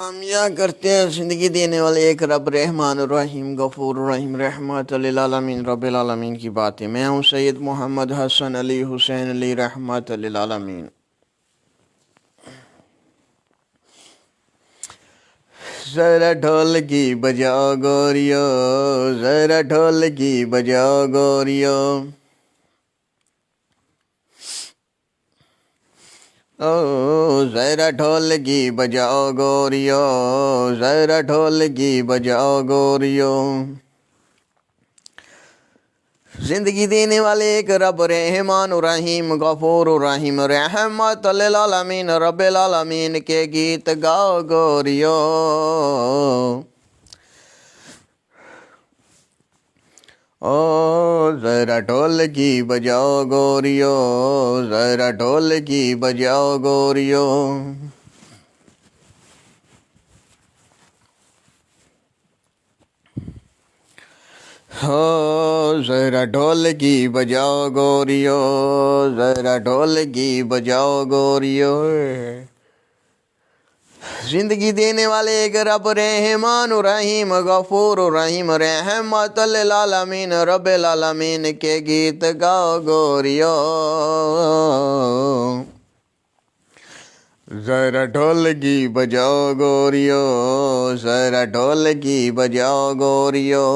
ہم یا کرتے ہیں زندگی دینے والے ایک رب رحمان الرحیم غفور الرحیم رحمت للعالمین رب العالمین کی باتیں. میں ہوں سید محمد حسن علی حسین علی رحمت للعالمین. ذرا ڈھولکی بجاؤ گوریو، ذرا ڈھولکی بجاؤ گوریو، او ذرا ڈھولکی بجاؤ گوریو، ذرا ڈھولکی بجاؤ گوریو. زندگی دینے والے ایک رب رحمان الرحیم غفور الرحیم رحمت للعالمین رب العالمین کے گیت گاؤ گوریو. او ذرا ڈھولکی بجاؤ گوریو، ذرا ڈھولکی بجاؤ گوریو. ہو ذرا ڈھولکی بجاؤ گوریو، ذرا ڈھولکی بجاؤ گوریو. زندگی دینے والے ایک رب رحمان الرحیم غفور الرحیم رحمت للعالمین رب العالمین کے گیت گاؤ گوریو. ذرا ڈھولکی بجاؤ گوریو، ذرا ڈھولکی بجاؤ گوریو.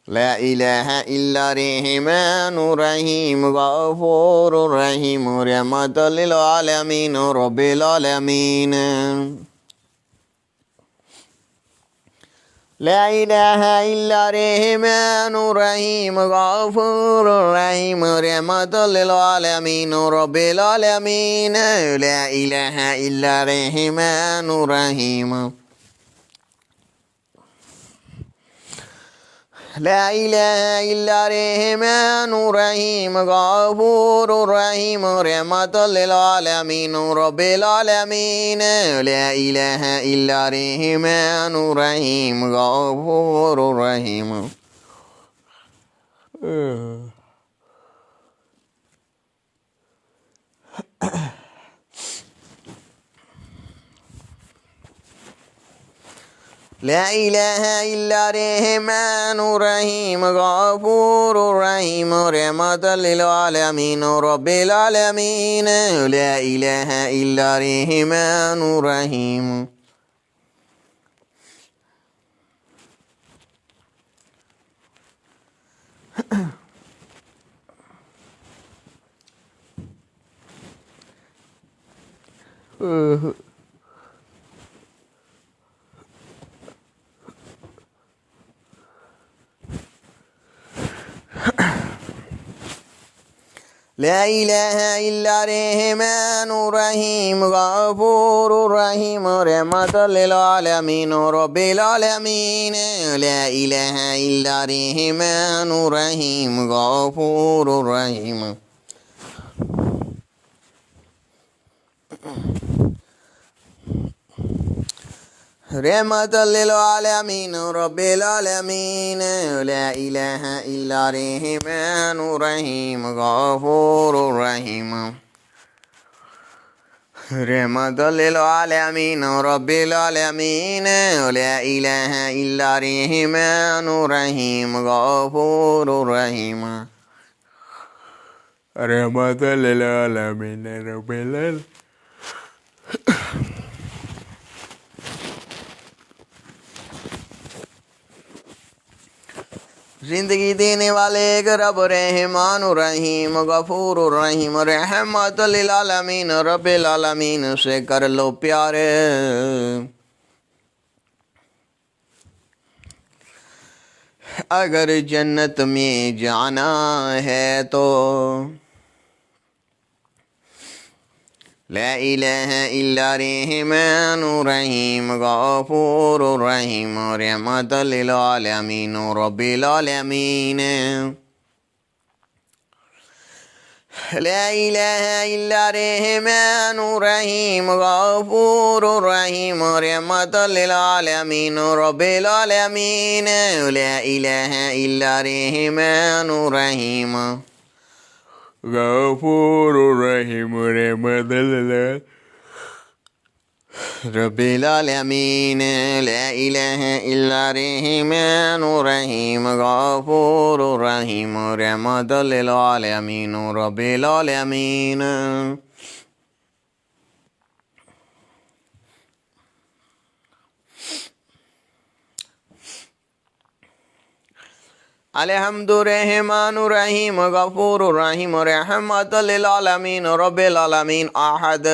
لا الہ الا رحمان الرحیم غفور الرحیم رحمت للعالمین رب العالمین. لا الہ الا رحمان الرحیم غفور الرحیم رحمت للعالمین رب العالمین. لا الہ الا رحمان الرحیم، لا الہ الا رحمان الرحیم غفور الرحیم رحمت للعالمین رب العالمین. لا الہ الا رحمان الرحیم غفور الرحیم. لا الہ الا رحمان الرحیم غفور الرحیم رحمت للعالمین رب العالمین. لا الہ الا رحمان الرحیم. لا الہ الا رحمان الرحیم غفور الرحیم رحمت للعالمین رب العالمین. لا الہ الا رحمان الرحیم غفور الرحیم. رحمت للعالمین رب العالمین. لا الہ الا رحمان الرحیم غفور الرحیم. رحمت للعالمین رب العالمین. لا الہ الا رحمان الرحیم غفور الرحیم. رحمت للعالمین رب العالمین. زندگی دینے والے ایک رب رحمان الرحیم غفور الرحیم رحمت للعالمین رب العالمین سے کر لو پیار. اگر جنت میں جانا ہے تو لا الہ الا رحمان الرحیم غفور الرحیم رحمت للعالمین رب العالمین. لا إله إلا الرحمن الرحيم غفور رحيم رحمة للعالمين رب العالمين لا إله إلا الرحمن الرحيم غفور رحيم رحمة للعالمين رب العالمين لا إله إلا الرحمن الرحيم غفور رحيم رحمة للعالمين رب العالمين الحمد الرحمن الرحيم غفور رحيم رحمة للعالمين رب العالمين أحد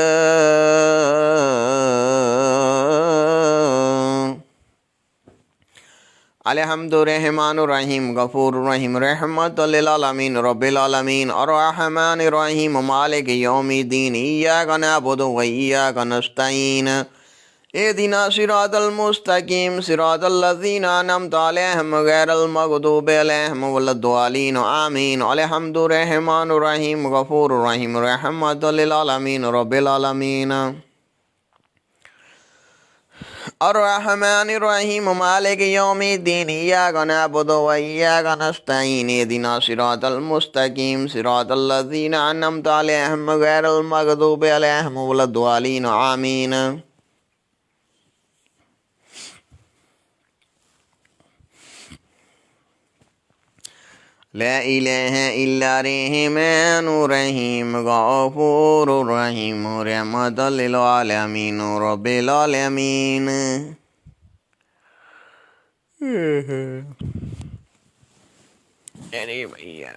الحمد الرحمن الرحيم غفور رحيم رحمة للعالمين رب العالمين الرحمن الرحيم مالك يوم الدين إياك نعبد وإياك نستعين اهدنا صراط المستقيم صراط الذين أنعمت عليهم غير المغضوب عليهم ولا الضالين آمين الحمد الرحمن الرحيم غفور رحيم رحمة للعالمين رب العالمين الرحمن الرحيم مالك يوم الدين إياك نعبد وإياك نستعين اهدنا صراط المستقيم صراط الذين أنعمت عليهم غير المغضوب عليهم ولا الضالين آمين لا إله إلا الرحمن الرحيم غفور رحيم رحمة للعالمين رب العالمين ارے بھیا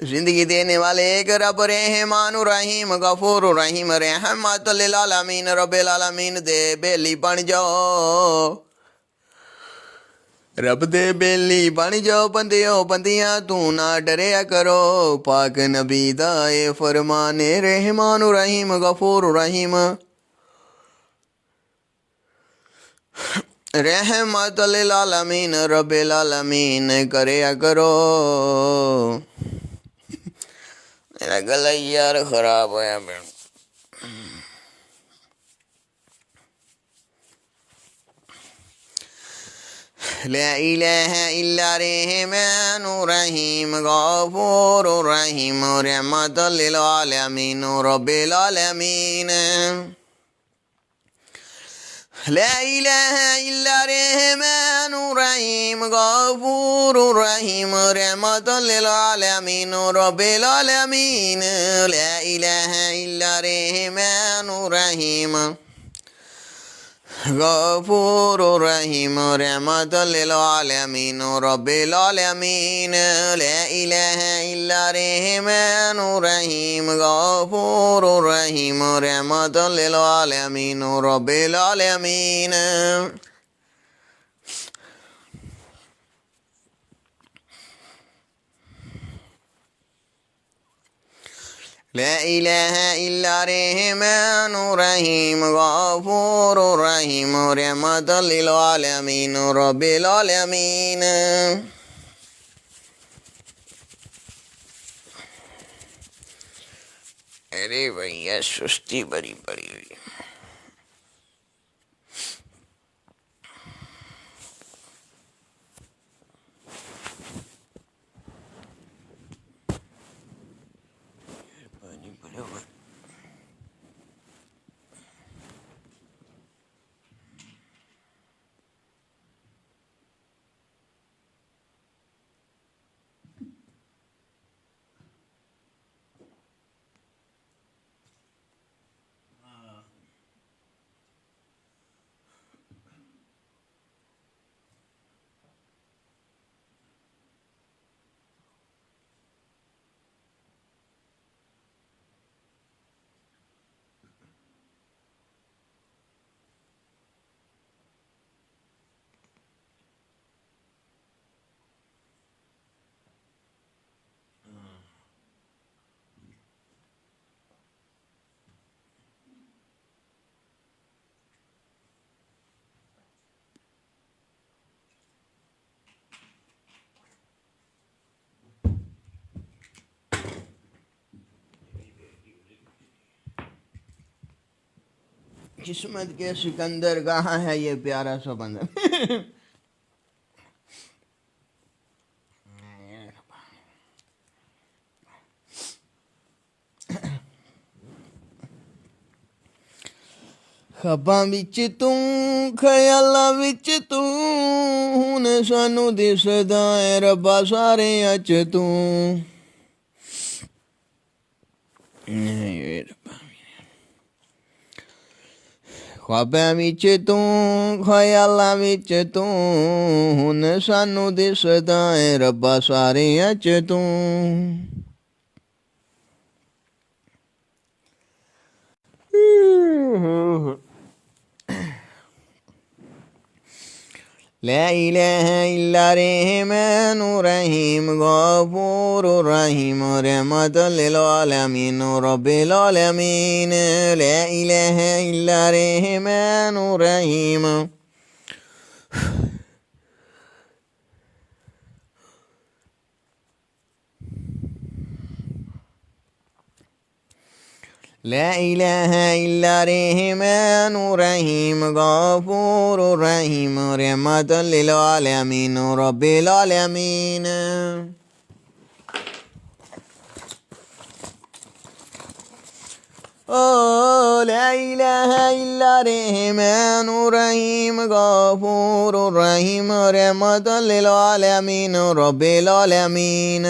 زندگی دینے والے ایک رب رحمان الرحیم غفور الرحیم رحمت للعالمین رب العالمین دے بیلی بن جاؤ رب دے بیلی بن جاؤ بندیو بندیاں تو نہ ڈریا کرو پاک نبی دا اے فرمان رحمان الرحیم غفور الرحیم رحمت للعالمین رب العالمین کریا کرو میرا گلا یار خراب ہویا پھر لا الہ الا الرحمن الرحیم غفور الرحیم رحمت للعالمین رب العالمین لا الہ الا الرحمن الرحیم غفور الرحیم رحمت للعالمین رب العالمین لا الہ الا الرحمن الرحیم غفور الرحیم رحمت للعالمین رب العالمین لا الہ الا الرحمن الرحیم غفور الرحیم رحمت للعالمین رب العالمین لا الہ الا الرحمن الرحیم غفور الرحیم رحمت للعالمین رب العالمین ارے بھیا سستی بڑی پڑی ہوئی قسمت کے سکندر کہاں ہے یہ پیارا سا بندر. خباں وچ توں خیالاں وچ توں ہن سانو دسدا اے ربا سارے اچ توں. خواباں وچ توں خیالاں وچ توں ہن سانو دسدا اے ربا سارے اچ توں. لا الہ الا رحمن رحیم غفور رحیم رحمت للعالمین رب العالمین. لا الہ الا رحمن رحیم. لا الہ الا رحمن رحیم غفور رحیم رحمت للعالمین رب العالمین. لا الہ الا رحمن رحیم غفور رحیم رحمت للعالمین رب العالمین.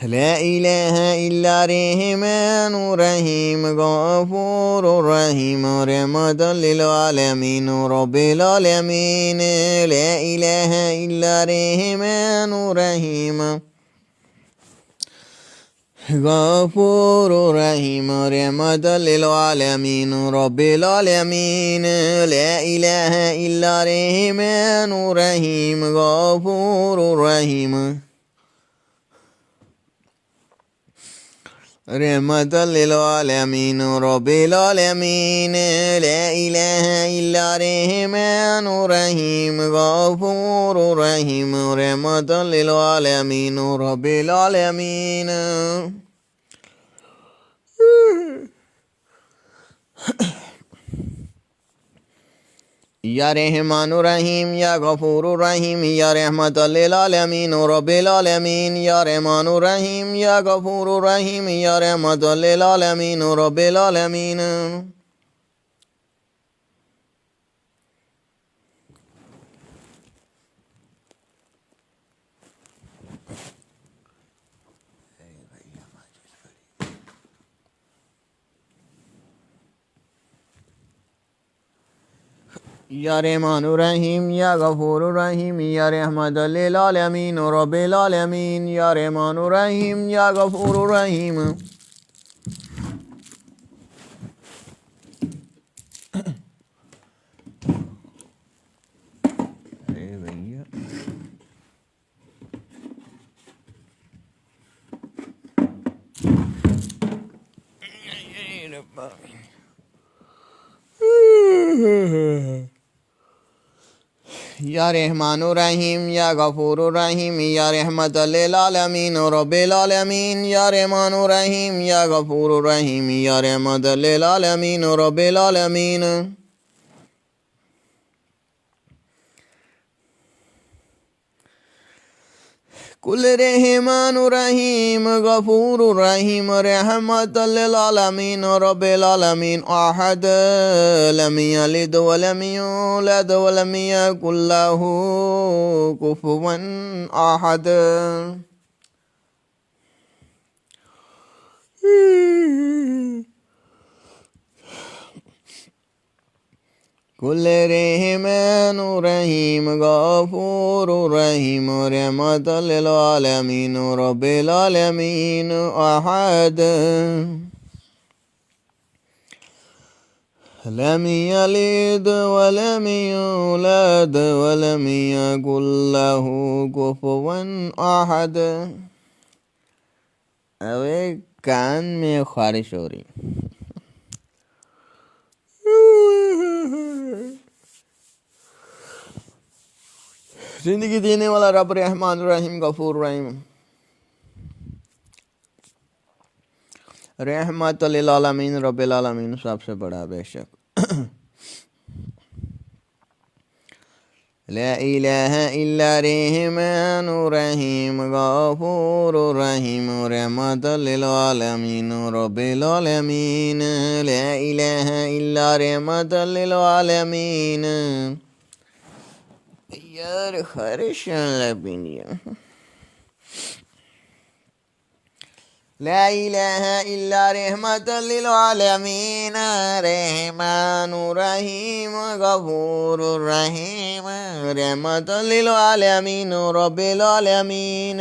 لا الہ الا رحمن رحیم غفور رحیم رحمت للعالمین رب العالمین. لا الہ الا رحمن رحیم غفور رحیم رحمت للعالمین رب العالمین. لا الہ الا رحمن رحیم غفور رحیم رحمت للعالمین رب العالمین. لا الہ الا رحمن رحیم غفور رحیم رحمت للعالمین رب العالمین. یا رحمان رحیم یا غفور رحیم یا رحمت للعالمین رب العالمین. یا رحمان رحیم یا غفور رحیم یا رحمت للعالمین رب العالمین. یا رحمان رحیم یا غفور رحیم یا رحمت للعالمین رب العالمین. یا رحمان رحیم یا غفور رحیم یا رحمان رحیم یا غفور رحیم یا رحمت للعالمین رب العالمین. یا رحمان رحیم یا غفور رحیم یا رحمت للعالمین رب العالمین. کل رحمان رحیم غفور رحیم رحمت للعالمین رب العالمین. احد لم یلد ولم یولد ولم یکن له کفوا احد. کل رحمان رحیم غفور رحیم رحمت للعالمین رب العالمین. احد لم یلد ولم یولد ولم یکن له کفوا احد. ابے کان میں خارش ہو رہی. زندگی دینے والا رب رحمان رحیم غفور رحیم. رحمت للعالمین رب العالمین سب سے بڑا بے شک. لا الہ الا رحمن رحیم غفور رحیم رحمت للعالمین رب العالمین. لا الہ الا رحمت للعالمین. یار خرشان لبینی. لا الہ الا رحمت للعالمین رحمان رحیم غفور رحیم رحمت للعالمین رب العالمین.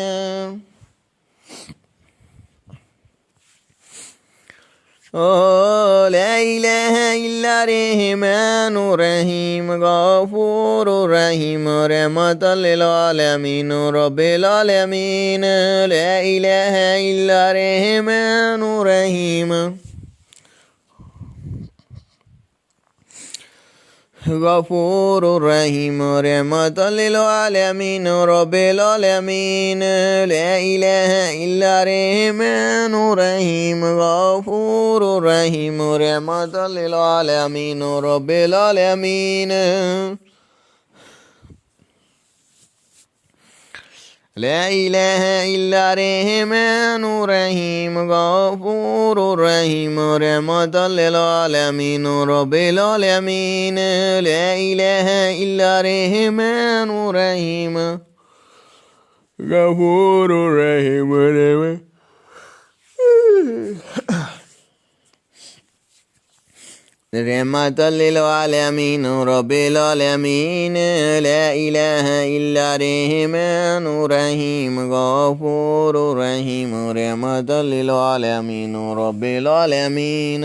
لا الہ الا رحمان رحیم غفور رحیم رحمت للعالمین رب العالمین. لا الہ الا رحمان رحیم غفور رحیم رحمت للعالمین رب العالمین. لا الہ الا رحمان رحیم غفور رحیم رحمت للعالمین رب العالمین. لا الہ الا رحمان رحیم غفور رحیم رحمت للعالمین رب العالمین. لا الہ الا رحمان رحیم غفور رحیم رحمت للعالمین رب العالمین. لا الہ الا رحمان رحیم غفور رحیم رحمت للعالمین رب العالمین.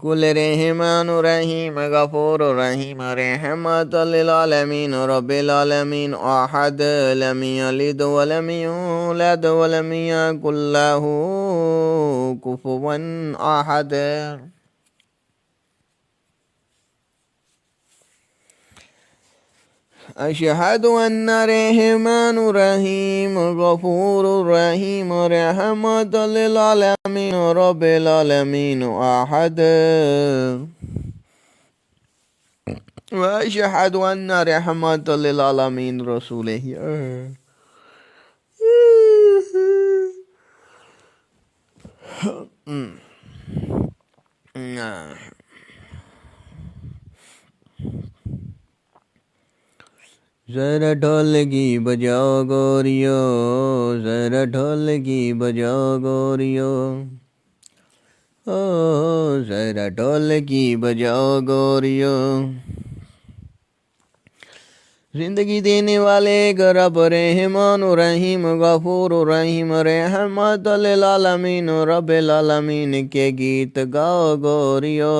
کل رحمان رحیم غفور رحیم رحمت للعالمین رب العالمین. احد لم یلد ولم یولد ولم یکن له کفوا احد. اشہد ان رحمان رحیم غفور رحیم رحمت للعالمین رب العالمین احد. واشہد ان رحمت للعالمین رسولہ. ذرا ڈھولکی بجاؤ گوریو ذرا ڈھولکی بجاؤ گوریو ذرا ڈھولکی بجاؤ گوریو. زندگی دینے والے رب رحمان رحیم غفور رحیم رحمت للعالمین رب العالمین کے گیت گاؤ گوریو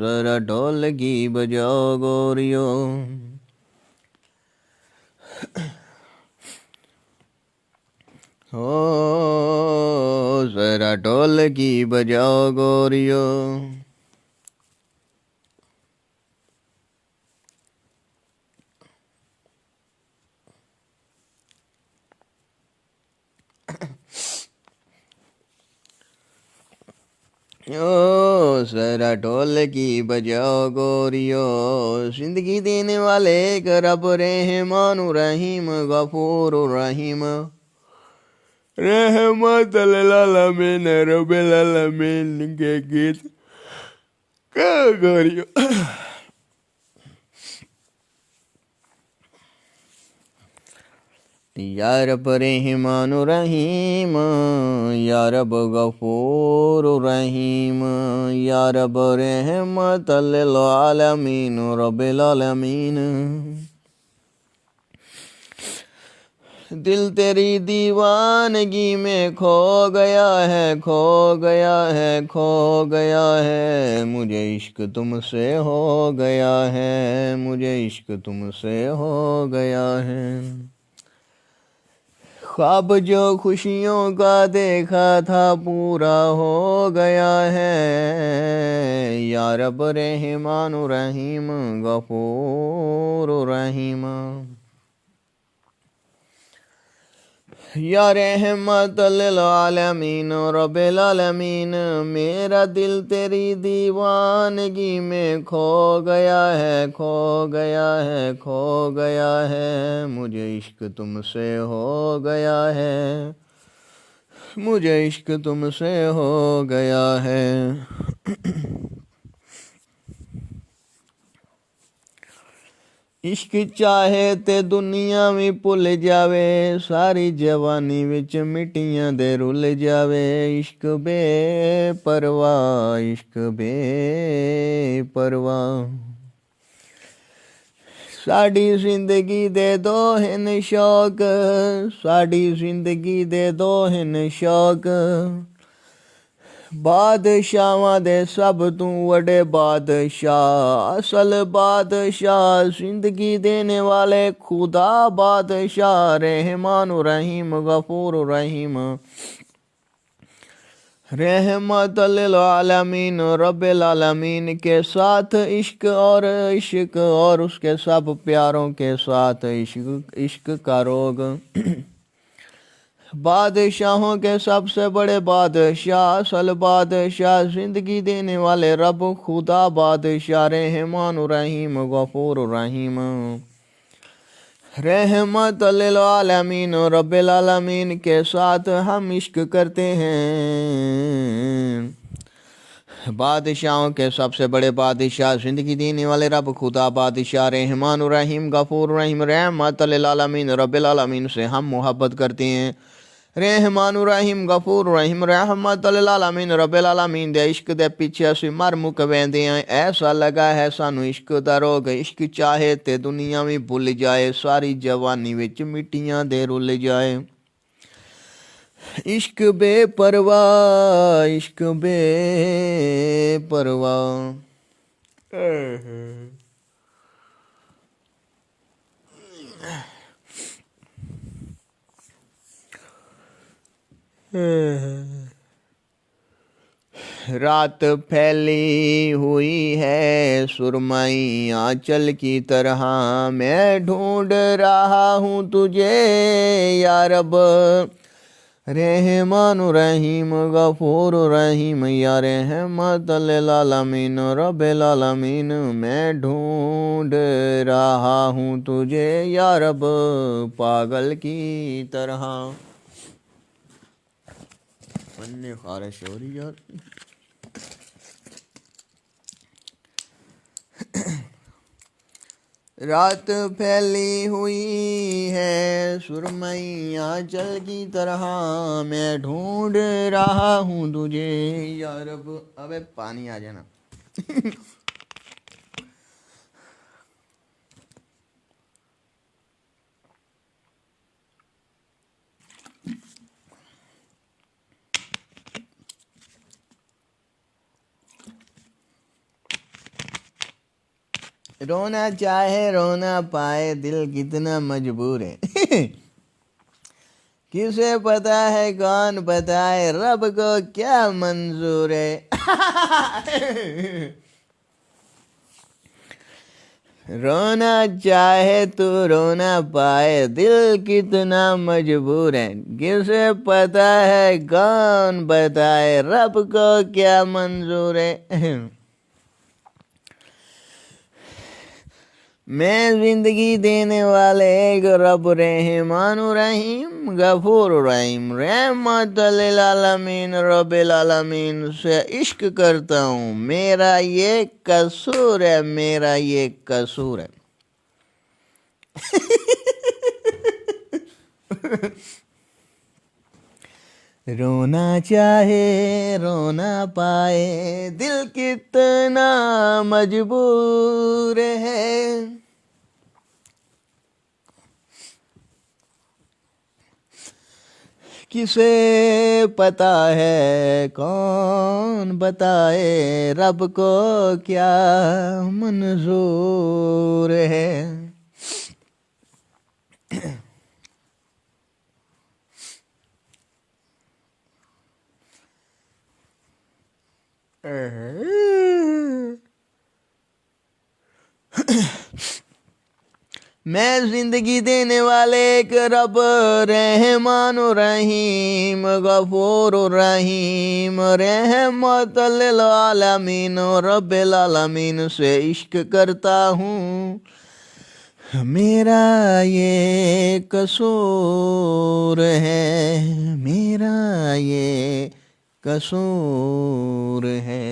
ذرا ڈھولکی بجاؤ گوریو. ذرا ڈھولکی بجاؤ گوریو. ذرا ڈھولکی بجاؤ گوریو. زندگی دینے والے رب رحمان رحیم غفور رحیم رحمت للعالمین رب العالمین کے گیت گاؤ گوریو. یا رب رحمان رحیم یا رب غفور رحیم یا رب رحمت للعالمین رب العالمین. دل تیری دیوانگی میں کھو گیا ہے کھو گیا ہے کھو گیا ہے. مجھے عشق تم سے ہو گیا ہے مجھے عشق تم سے ہو گیا ہے. خواب جو خوشیوں کا دیکھا تھا پورا ہو گیا ہے. یا رب رحمان رحیم غفور رحیم. یا رحمت للعالمین رب العالمین، میرا دل تیری دیوانگی میں کھو گیا ہے، کھو گیا ہے، کھو گیا ہے، مجھے عشق تم سے ہو گیا ہے، مجھے عشق تم سے ہو گیا ہے۔ عشق چاہے تے دنیا میں پل جاوے، ساری جوانی وچ مٹیاں دے رل جاوے، عشق بے پرواہ، عشق بے پرواہ، ساڈی زندگی دے دو ہن شوق، ساڈی زندگی دے دو ہن شوق، بادشاہاں دے سب تو وڈے بادشاہ، اصل بادشاہ زندگی دینے والے خدا بادشاہ، رحمان رحیم غفور رحیم، رحمت للعالمین رب العالمین کے ساتھ عشق اور اس کے سب پیاروں کے ساتھ عشق کا روگ، بادشاہوں کے سب سے بڑے بادشاہ، اصل بادشاہ زندگی دینے والے رب خدا بادشاہ، رحمان رحیم غفور رحیم، رحمت للعالمین رب العالمین کے ساتھ ہم عشق کرتے ہیں، بادشاہوں کے سب سے بڑے بادشاہ زندگی دینے والے رب خدا بادشاہ، رحمان الرحیم غفور الرحیم، رحمت للعالمین رب العالمین سے ہم محبت کرتے ہیں، رحمان الرحیم غفور الرحیم، رحمت للعالمین رب العالمین دے عشق دے پیچھے اسی مر مک ویندے ہیں، ایسا لگا ہے سانو عشق دا روگ، عشق چاہے تے دنیا میں بھل جائے، ساری جوانی وچ مٹیاں دے رل جائے، عشق بے پرواہ، عشق بے پرواہ۔ رات پھیلی ہوئی ہے سرمئی آنچل کی طرح، میں ڈھونڈ رہا ہوں تجھے یا رب، رحمان رحیم غفور رحیم، یا رحمت للعالمین رب العالمین، میں ڈھونڈ رہا ہوں تجھے یا رب، پاگل کی طرح۔ پنے خارش ہو رہی یار۔ رات پھیلی ہوئی ہے سرمئی آنچل کی طرح، میں ڈھونڈ رہا ہوں تجھے یا رب، ابے پانی آ جانا۔ رونا چاہے رونا پائے دل کتنا مجبور ہے، کسے پتا ہے کون بتائے رب کو کیا منظور ہے، رونا چاہے تو رونا پائے دل کتنا مجبور ہے، کسے پتا ہے کون بتائے رب کو کیا منظور ہے، میں زندگی دینے والے ایک رب رحمان الرحیم غفور الرحیم، رحمت للعالمین رب العالمین سے عشق کرتا ہوں، میرا یہ قصور ہے، میرا یہ قصور ہے۔ رونا چاہے رونا پائے دل کتنا مجبور ہے، کسے پتا ہے کون بتائے رب کو کیا منظور ہے، میں زندگی دینے والے ایک رب رحمان الرحیم غفور الرحیم رحمت للعالمین رب العالمین سے عشق کرتا ہوں. میرا یہ قصور ہے، میرا یہ قصور ہے.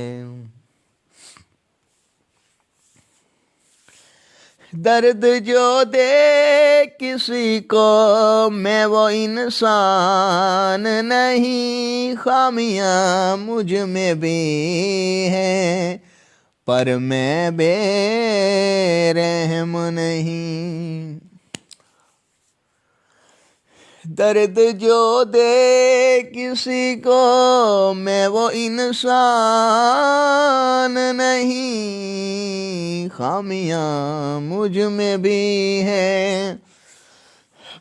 درد جو دے کسی کو میں وہ انسان نہیں، خامیاں مجھ میں بھی ہیں پر میں بے رحم نہیں. درد جو دے کسی کو میں وہ انسان نہیں، خامیاں مجھ میں بھی ہیں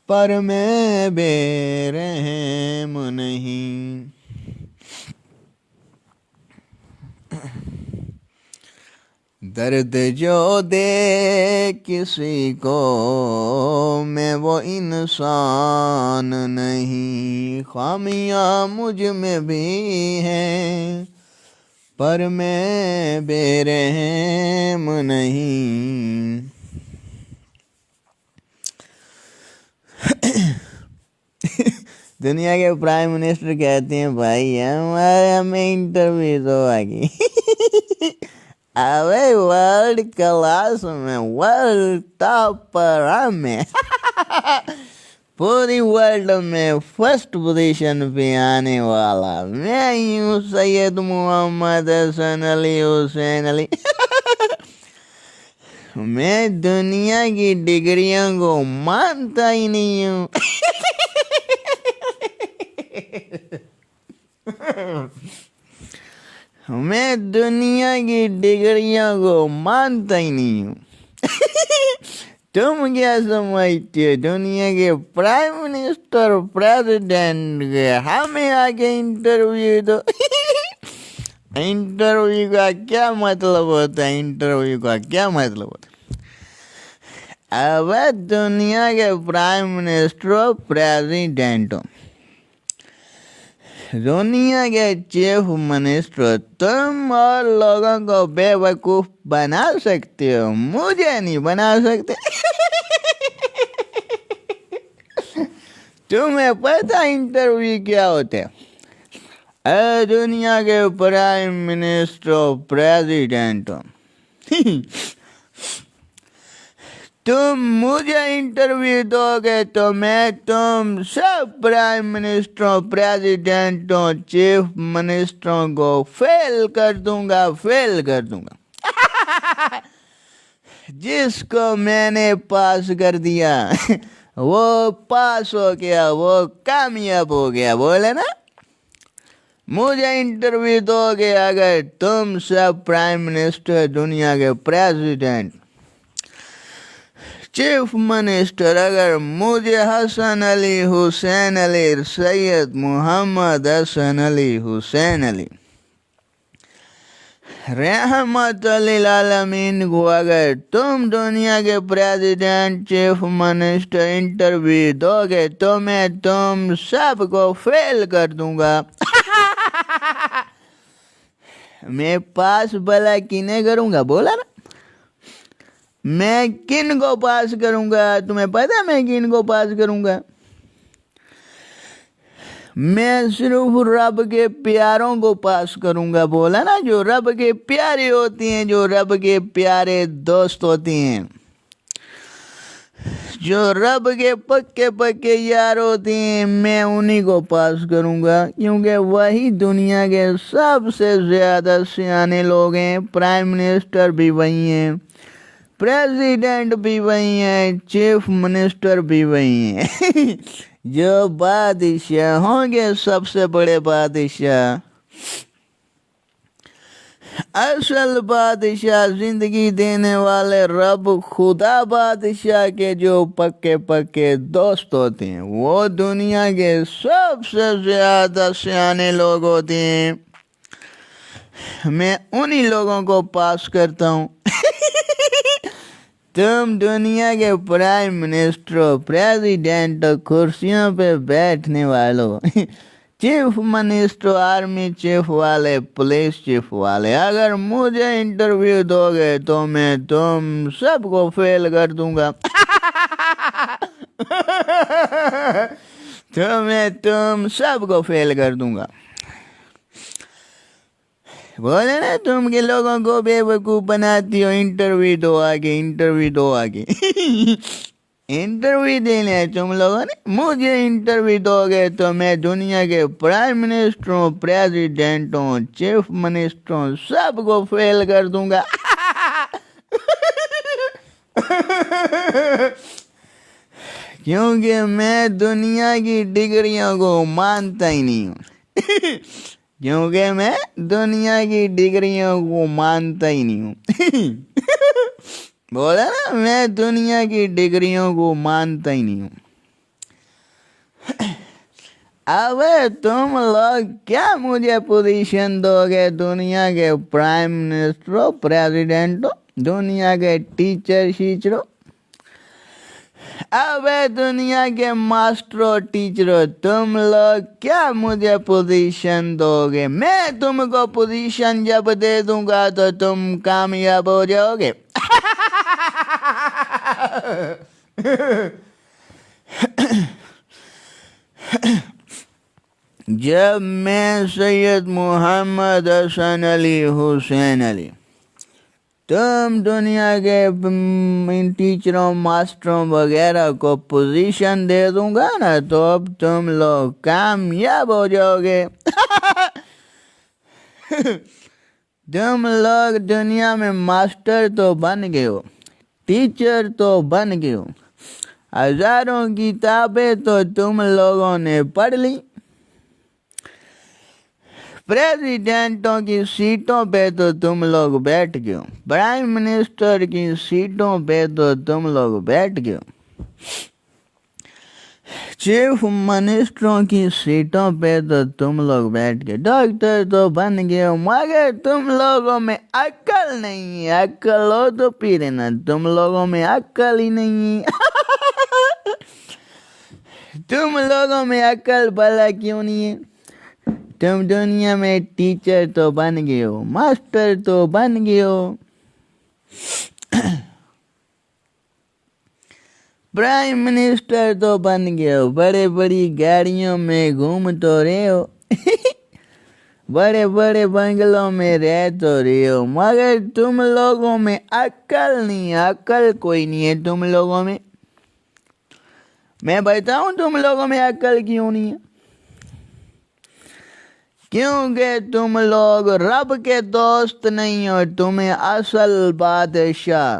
پر میں بے رحم نہیں. درد جو دے کسی کو میں وہ انسان نہیں، خامیاں مجھ میں بھی ہیں پر میں بے رحم نہیں. دنیا کے پرائم منسٹر کہتے ہیں بھائی ہمیں انٹرویو دو آگے. ابے ورلڈ کلاس میں ورلڈ ٹاپ پر ہمیں پوری ورلڈ میں فرسٹ پوزیشن پہ آنے والا میں ہی ہوں، سید محمد حسن علی حسین علی. میں دنیا کی ڈگریوں کو مانتا ہی نہیں ہوں. میں دنیا کی ڈگریوں کو مانتا ہی نہیں ہوں. تم کیا سمجھتے ہو دنیا کے پرائم منسٹر پریزیڈنٹ کے ہمیں آگے انٹرویو دو. انٹرویو کا کیا مطلب ہوتا ہے؟ انٹرویو کا کیا مطلب ہوتا ہے؟ اب دنیا کے پرائم منسٹر پریزیڈنٹ، دنیا کے چیف منسٹر، تم اور لوگوں کو بے وقوف بنا سکتے ہو، مجھے نہیں بنا سکتے. تمہیں پتہ انٹرویو کیا ہوتا ہے؟ اے دنیا کے پرائم منسٹر پریزیڈنٹ، تم مجھے انٹرویو دو گے تو میں تم سب پرائم منسٹروں، پریزیڈنٹوں، چیف منسٹروں کو فیل کر دوں گا. جس کو میں نے پاس کر دیا وہ پاس ہو گیا، وہ کامیاب ہو گیا. بولے نا، مجھے انٹرویو دو گے اگر تم سب پرائم منسٹر، دنیا کے پریزیڈنٹ، چیف منسٹر، اگر مجھے حسن علی حسین علی، سید محمد حسن علی حسین علی رحمت للعالمین کو اگر تم دنیا کے پریزیڈنٹ، چیف منسٹر انٹرویو دو گے تو میں تم سب کو فیل کر دوں گا. میں پاس بھلا کنے کروں گا؟ بولا نا، میں کن کو پاس کروں گا؟ تمہیں پتہ میں کن کو پاس کروں گا؟ میں صرف رب کے پیاروں کو پاس کروں گا. بولا نا، جو رب کے پیارے ہوتے ہیں، جو رب کے پیارے دوست ہوتے ہیں، جو رب کے پکے یار ہوتے ہیں، میں انہی کو پاس کروں گا، کیونکہ وہی دنیا کے سب سے زیادہ سیانے لوگ ہیں. پرائم منسٹر بھی وہی ہیں، پریزیڈنٹ بھی وہی ہیں، چیف منسٹر بھی وہی ہیں. جو بادشاہ ہوں گے، سب سے بڑے بادشاہ، اصل بادشاہ، زندگی دینے والے رب خدا بادشاہ کے جو پکے دوست ہوتے ہیں، وہ دنیا کے سب سے زیادہ سیانے لوگ ہوتے ہیں. میں انہی لوگوں کو پاس کرتا ہوں. تم دنیا کے پرائم منسٹر ہو، پریزیڈنٹ ہو، کرسیوں پہ بیٹھنے والوں، چیف منسٹر، آرمی چیف والے، پولیس چیف والے، اگر مجھے انٹرویو دو گے تو میں تم سب کو فیل کر دوں گا تو میں تم سب کو فیل کر دوں گا۔ بولے نا تم کے لوگوں کو بے وقوف بناتی ہو، انٹرویو دو آگے، انٹرویو دو آگے انٹرویو دینے ہیں تم لوگوں نے، مجھے انٹرویو دو گے تو میں دنیا کے پرائم منسٹروں، پریزیڈنٹوں، چیف منسٹروں سب کو فیل کر دوں گا کیونکہ میں دنیا کی ڈگریوں کو مانتا ہی نہیں ہوں کیونکہ میں دنیا کی ڈگریوں کو مانتا ہی نہیں ہوں بولا نا، میں دنیا کی ڈگریوں کو مانتا ہی نہیں ہوں۔ اب تم لوگ کیا مجھے پوزیشن دو گے؟ دنیا کے پرائم منسٹر، پریزیڈنٹ، دنیا کے ٹیچر شیچرو، اب دنیا کے ماسٹروں ٹیچروں، تم لوگ کیا مجھے پوزیشن دو گے؟ میں تم کو پوزیشن جب دے دوں گا تو تم کامیاب ہو جاؤ گے جب میں سید محمد حسن علی حسین علی تم دنیا کے ٹیچروں، ماسٹروں وغیرہ کو پوزیشن دے دوں گا نا تو اب تم لوگ کامیاب ہو جاؤ گے تم لوگ دنیا میں ماسٹر تو بن گئے ہو، ٹیچر تو بن گئے ہو، ہزاروں کتابیں تو تم لوگوں نے پڑھ لی، پریزیڈنٹوں کی سیٹوں پہ تو تم لوگ بیٹھ گئے ہو، پرائم منسٹر کی سیٹوں پہ تو تم لوگ بیٹھ گئے ہو، چیف منسٹروں کی سیٹوں پہ تو تم لوگ بیٹھ گئے، ڈاکٹر تو بن گئے ہو، مگر تم لوگوں میں عقل نہیں ہے۔ عقل ہو تو پھر نا، تم لوگوں میں عقل ہی نہیں ہے تم لوگوں میں عقل بھلا کیوں نہیں ہے؟ تم دنیا میں ٹیچر تو بن گئے ہو، ماسٹر تو بن گئے ہو، پرائم منسٹر تو بن گئے ہو، بڑے بڑی گاڑیوں میں گھوم تو رہے ہو بڑے بڑے بنگلوں میں رہ تو رہے ہو، مگر تم لوگوں میں عقل نہیں ہے۔ عقل کوئی نہیں ہے تم لوگوں میں۔ میں بتاؤں تم لوگوں میں عقل کیوں نہیں ہے؟ کیونکہ تم لوگ رب کے دوست نہیں ہو۔ تمہیں اصل بادشاہ،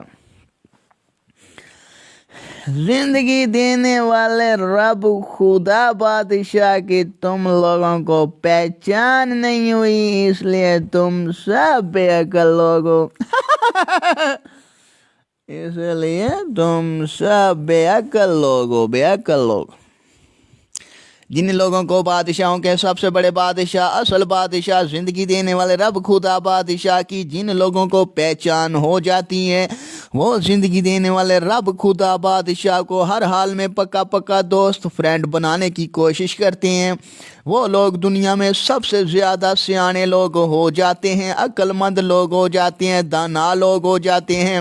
زندگی دینے والے رب خدا بادشاہ کی تم لوگوں کو پہچان نہیں ہوئی، اس لیے تم سب بے عقل لوگ ہو اس لیے تم سب بے عقل لوگ ہو، بے عقل لوگ۔ جن لوگوں کو بادشاہوں کے سب سے بڑے بادشاہ، اصل بادشاہ، زندگی دینے والے رب خدا بادشاہ کی جن لوگوں کو پہچان ہو جاتی ہے، وہ زندگی دینے والے رب خدا بادشاہ کو ہر حال میں پکا پکا دوست، فرینڈ بنانے کی کوشش کرتے ہیں۔ وہ لوگ دنیا میں سب سے زیادہ سیانے لوگ ہو جاتے ہیں، عقل مند لوگ ہو جاتے ہیں، دانا لوگ ہو جاتے ہیں،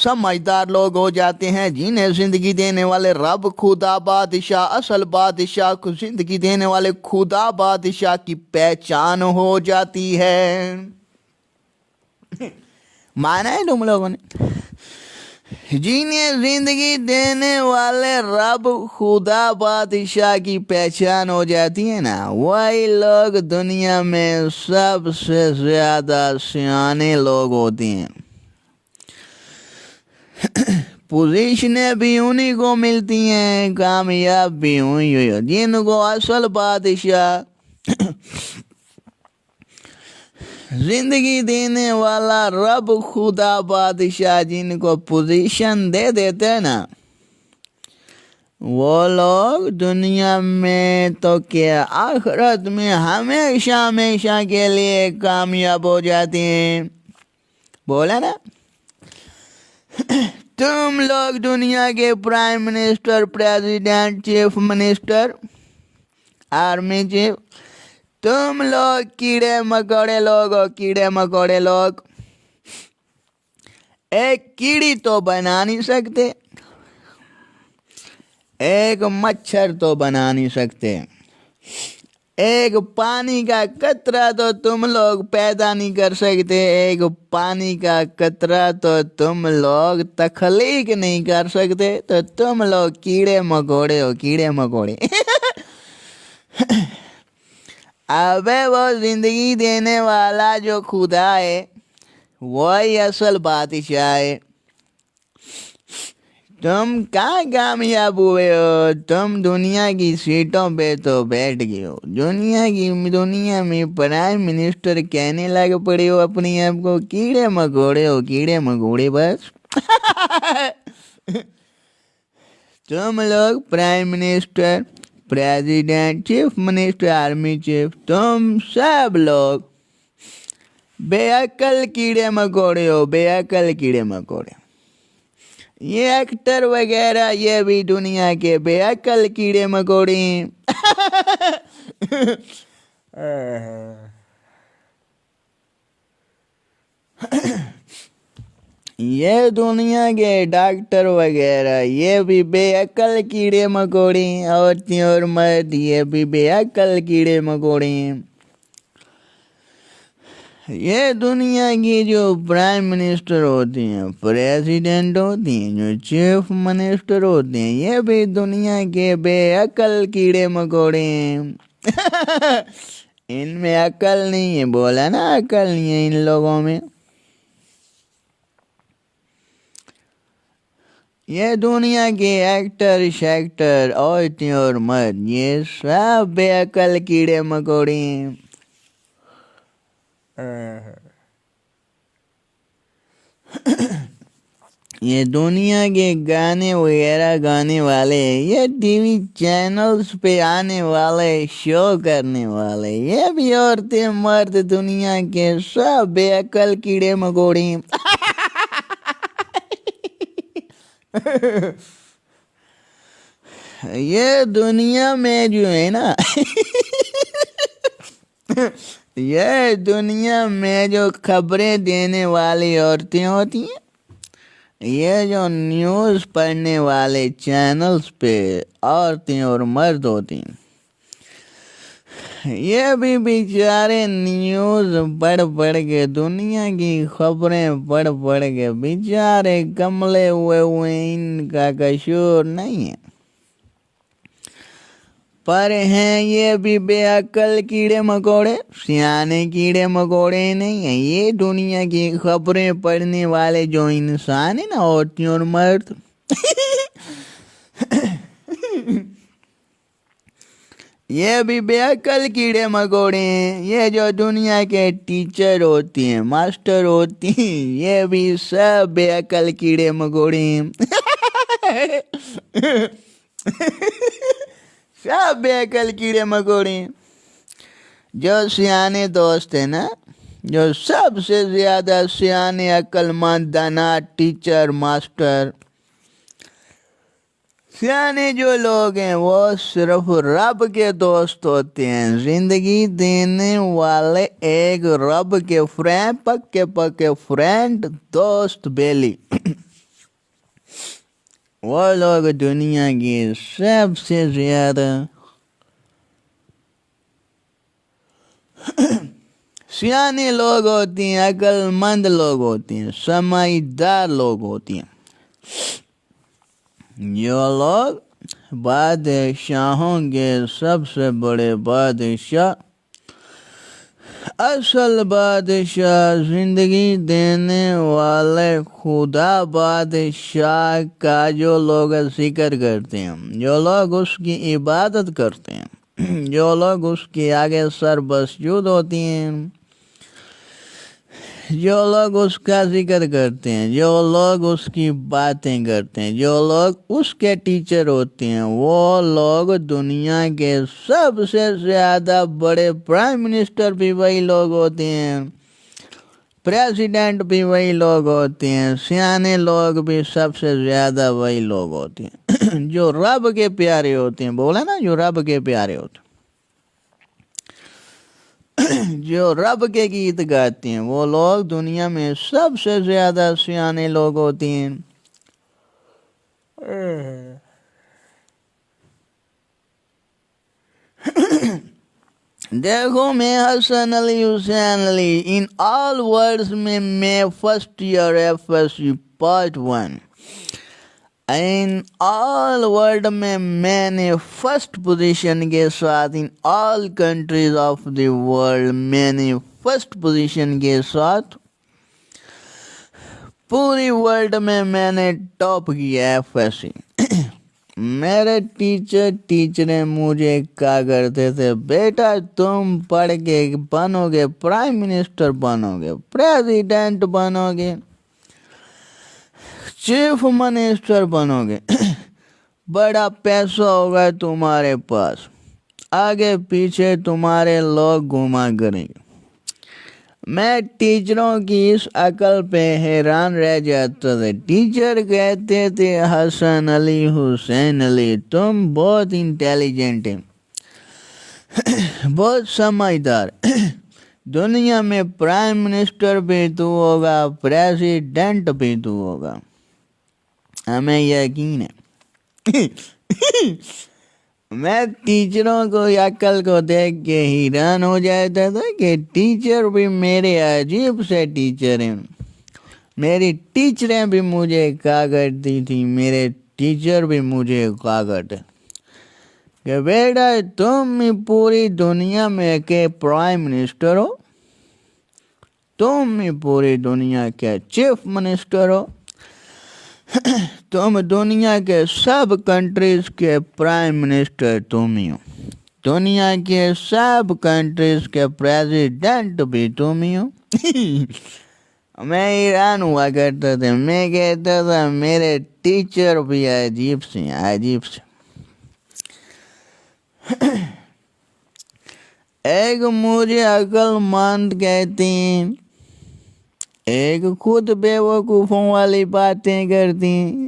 سمجھدار لوگ ہو جاتے ہیں، جنہیں زندگی دینے والے رب خدا بادشاہ، اصل بادشاہ کو زندگی دینے والے خدا بادشاہ کی پہچان ہو جاتی ہے۔ مانا ہے تم لوگوں نے؟ جنہیں زندگی دینے والے رب خدا بادشاہ کی پہچان ہو جاتی ہے نا، وہی لوگ دنیا میں سب سے زیادہ سیانے لوگ ہوتے ہیں۔ پوزیشنیں بھی انہی کو ملتی ہیں، کامیاب بھی ہوئی جن کو اصل بادشاہ، زندگی دینے والا رب خدا بادشاہ جن کو پوزیشن دے دیتے ہیں نا، وہ لوگ دنیا میں تو کیا آخرت میں ہمیشہ ہمیشہ کے لیے کامیاب ہو جاتے ہیں۔ بولا نا، تم لوگ دنیا کے prime minister, president, chief minister, army chief, تم لوگ کیڑے مکوڑے لوگ ہو، کیڑے مکوڑے لوگ ایک کیڑی تو بنا نہیں سکتے، ایک مچھر تو بنا نہیں سکتے، ایک پانی کا قطرہ تو تم لوگ پیدا نہیں کر سکتے، ایک پانی کا قطرہ تو تم لوگ تخلیق نہیں کر سکتے، تو تم لوگ کیڑے مکوڑے ہو، کیڑے مکوڑے۔ ابے وہ زندگی دینے والا جو خدا ہے وہی اصل بادشاہ ہے۔ تم کہاں کامیاب ہوئے ہو؟ تم دنیا کی سیٹوں پہ تو بیٹھ گئے ہو، دنیا میں پرائم منسٹر کہنے لگ پڑے ہو اپنے آپ کو، کیڑے مکوڑے ہو، کیڑے مکوڑے بس۔ تم لوگ prime minister, president, chief minister, army chief, تم سب لوگ بے عقل کیڑے مکوڑے ہو، بے عقل کیڑے مکوڑے۔ یہ ایکٹر وغیرہ یہ بھی دنیا کے بے عقل کیڑے مکوڑے ہیں۔ یہ دنیا کے ڈاکٹر وغیرہ یہ بھی بے عقل کیڑے مکوڑے ہیں، عورتیں اور مرد یہ بھی بے عقل کیڑے مکوڑے ہیں۔ یہ دنیا کی جو پرائم منسٹر ہوتے ہیں، پریزیڈنٹ ہوتے ہیں، جو چیف منسٹر ہوتے ہیں، یہ بھی دنیا کے بے عقل کیڑے مکوڑے ہیں۔ ان میں عقل نہیں ہے، بولا نا عقل نہیں ہے ان لوگوں میں۔ یہ دنیا کے ایکٹر شیکٹر، عورتیں اور مرد یہ سب بے عقل کیڑے مکوڑے ہیں۔ یہ دنیا کے گانے وغیرہ گانے والے، یہ ٹی وی چینلز پہ آنے والے، شو کرنے والے، یہ بھی عورتیں مرد دنیا کے سب بے عقل کیڑے مکوڑے ہیں۔ یہ دنیا میں جو ہے نا، یہ دنیا میں جو خبریں دینے والی عورتیں ہوتی ہیں، یہ جو نیوز پڑھنے والے چینلز پہ عورتیں اور مرد ہوتی ہیں، یہ بھی بیچارے نیوز پڑھ کے، دنیا کی خبریں پڑھ کے بیچارے کملے ہوئے، ان کا قصور نہیں ہے، پر ہیں یہ بھی بے عقل کیڑے مکوڑے، سیانے کیڑے مکوڑے نہیں ہیں۔ یہ دنیا کی خبریں پڑھنے والے جو انسان ہیں نا، عورتیں اور مرد، یہ بھی بے عقل کیڑے مکوڑے ہیں۔ یہ جو دنیا کے ٹیچر ہوتی ہیں، ماسٹر ہوتی ہیں، یہ بھی سب بے عقل کیڑے مکوڑے ہیں۔ سب بے عقل کیڑے مکوڑے ہیں۔ جو سیانے دوست ہیں نا، جو سب سے زیادہ سیانے، عقل مند، دانا، ٹیچر، ماسٹر، سیانے جو لوگ ہیں وہ صرف رب کے دوست ہوتے ہیں، زندگی دینے والے ایک رب کے پکے فرینڈ، دوست، بیلی۔ وہ لوگ دنیا کی سب سے زیادہ سیانے لوگ ہوتے ہیں، عقل مند لوگ ہوتے ہیں، سمجھدار لوگ ہوتے ہیں۔ جو لوگ بادشاہوں کے سب سے بڑے بادشاہ، اصل بادشاہ، زندگی دینے والے خدا بادشاہ کا جو لوگ ذکر کرتے ہیں، جو لوگ اس کی عبادت کرتے ہیں، جو لوگ اس کے آگے سر بسجود ہوتے ہیں، جو لوگ اس کا ذکر کرتے ہیں، جو لوگ اس کی باتیں کرتے ہیں، جو لوگ اس کے ٹیچر ہوتے ہیں، وہ لوگ دنیا کے سب سے زیادہ بڑے پرائم منسٹر بھی وہی لوگ ہوتے ہیں۔ پریزیڈنٹ بھی وہی لوگ ہوتے ہیں، سیانے لوگ بھی سب سے زیادہ وہی لوگ ہوتے ہیں جو رب کے پیارے ہوتے ہیں، بولا نا، جو رب کے پیارے ہوتے ہیں، جو رب کے گیت گاتے ہیں، وہ لوگ دنیا میں سب سے زیادہ سیانے لوگ ہوتے ہیں۔ دیکھو میں Hassan Ali Hussain Ali in all words میں first year FSC part 1 in all world میں نے فرسٹ پوزیشن کے ساتھ، in all countries of the world میں نے فرسٹ پوزیشن کے ساتھ پوری ورلڈ میں نے ٹاپ کیا FSC۔ میرے ٹیچریں مجھے کہا کرتے تھے، بیٹا تم پڑھ کے بنو گے، پرائم منسٹر بنو گے، پریزیڈنٹ بنو گے، چیف منسٹر بنو گے، بڑا پیسہ ہوگا تمہارے پاس، آگے پیچھے تمہارے لوگ گھوما کریں گے۔ میں ٹیچروں کی اس عقل پہ حیران رہ جاتا تھا۔ ٹیچر کہتے تھے، حسن علی حسین علی تم بہت انٹیلیجنٹ ہیں، بہت سمجھدار، دنیا میں پرائم منسٹر بھی تو ہوگا، پریزیڈنٹ بھی تو ہوگا، ہمیں یقین ہے۔ میں ٹیچروں کو عقل کو دیکھ کے حیران ہو جاتا تھا کہ ٹیچر بھی میرے عجیب سے ٹیچر ہیں۔ میری ٹیچریں بھی مجھے کہا کرتی تھیں، میرے ٹیچر بھی مجھے کہا کرتے کہ بیٹا تم پوری دنیا میں کے پرائم منسٹر ہو، تم پوری دنیا کے چیف منسٹر ہو، تم دنیا کے سب کنٹریز کے پرائم منسٹر تم ہی ہو، دنیا کے سب کنٹریز کے پریزیڈنٹ بھی تم ہی ہو۔ میں حیران ہوا کرتا تھا، میں کہتا تھا میرے ٹیچر بھی عجیب سے عجیب سے۔ ایک مجھے عقل مند کہتے ہیں، ایک خود بے وقوفوں والی باتیں کرتی ہیں۔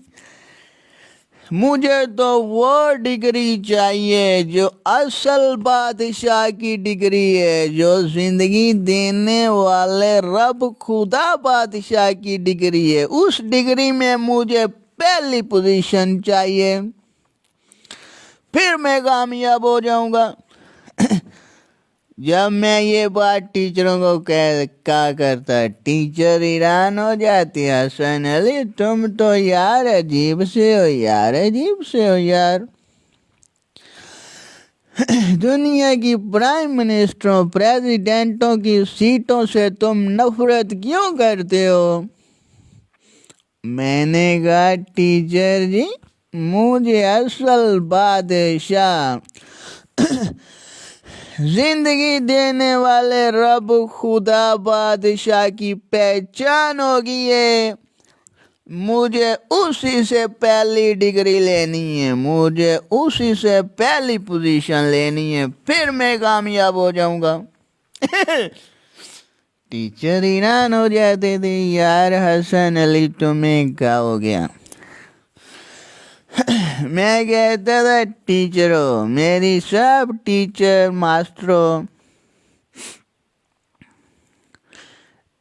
مجھے تو وہ ڈگری چاہیے جو اصل بادشاہ کی ڈگری ہے، جو زندگی دینے والے رب خدا بادشاہ کی ڈگری ہے۔ اس ڈگری میں مجھے پہلی پوزیشن چاہیے، پھر میں کامیاب ہو جاؤں گا۔ جب میں یہ بات ٹیچروں کو کہا کرتا، ٹیچر حیران ہو جاتی، حسن علی تم تو یار عجیب سے ہو یار، عجیب سے ہو یار، دنیا کی پرائم منسٹروں پریزیڈنٹوں کی سیٹوں سے تم نفرت کیوں کرتے ہو؟ میں نے کہا ٹیچر جی مجھے اصل بادشاہ زندگی دینے والے رب خدا بادشاہ کی پہچان ہوگی ہے، مجھے اسی سے پہلی ڈگری لینی ہے، مجھے اسی سے پہلی پوزیشن لینی ہے، پھر میں کامیاب ہو جاؤں گا۔ ٹیچر حیران ہو جاتے تھے، یار حسن علی تمہیں کیا ہو گیا؟ میں کہتا تھا ٹیچروں، میری سب ٹیچر ماسٹروں،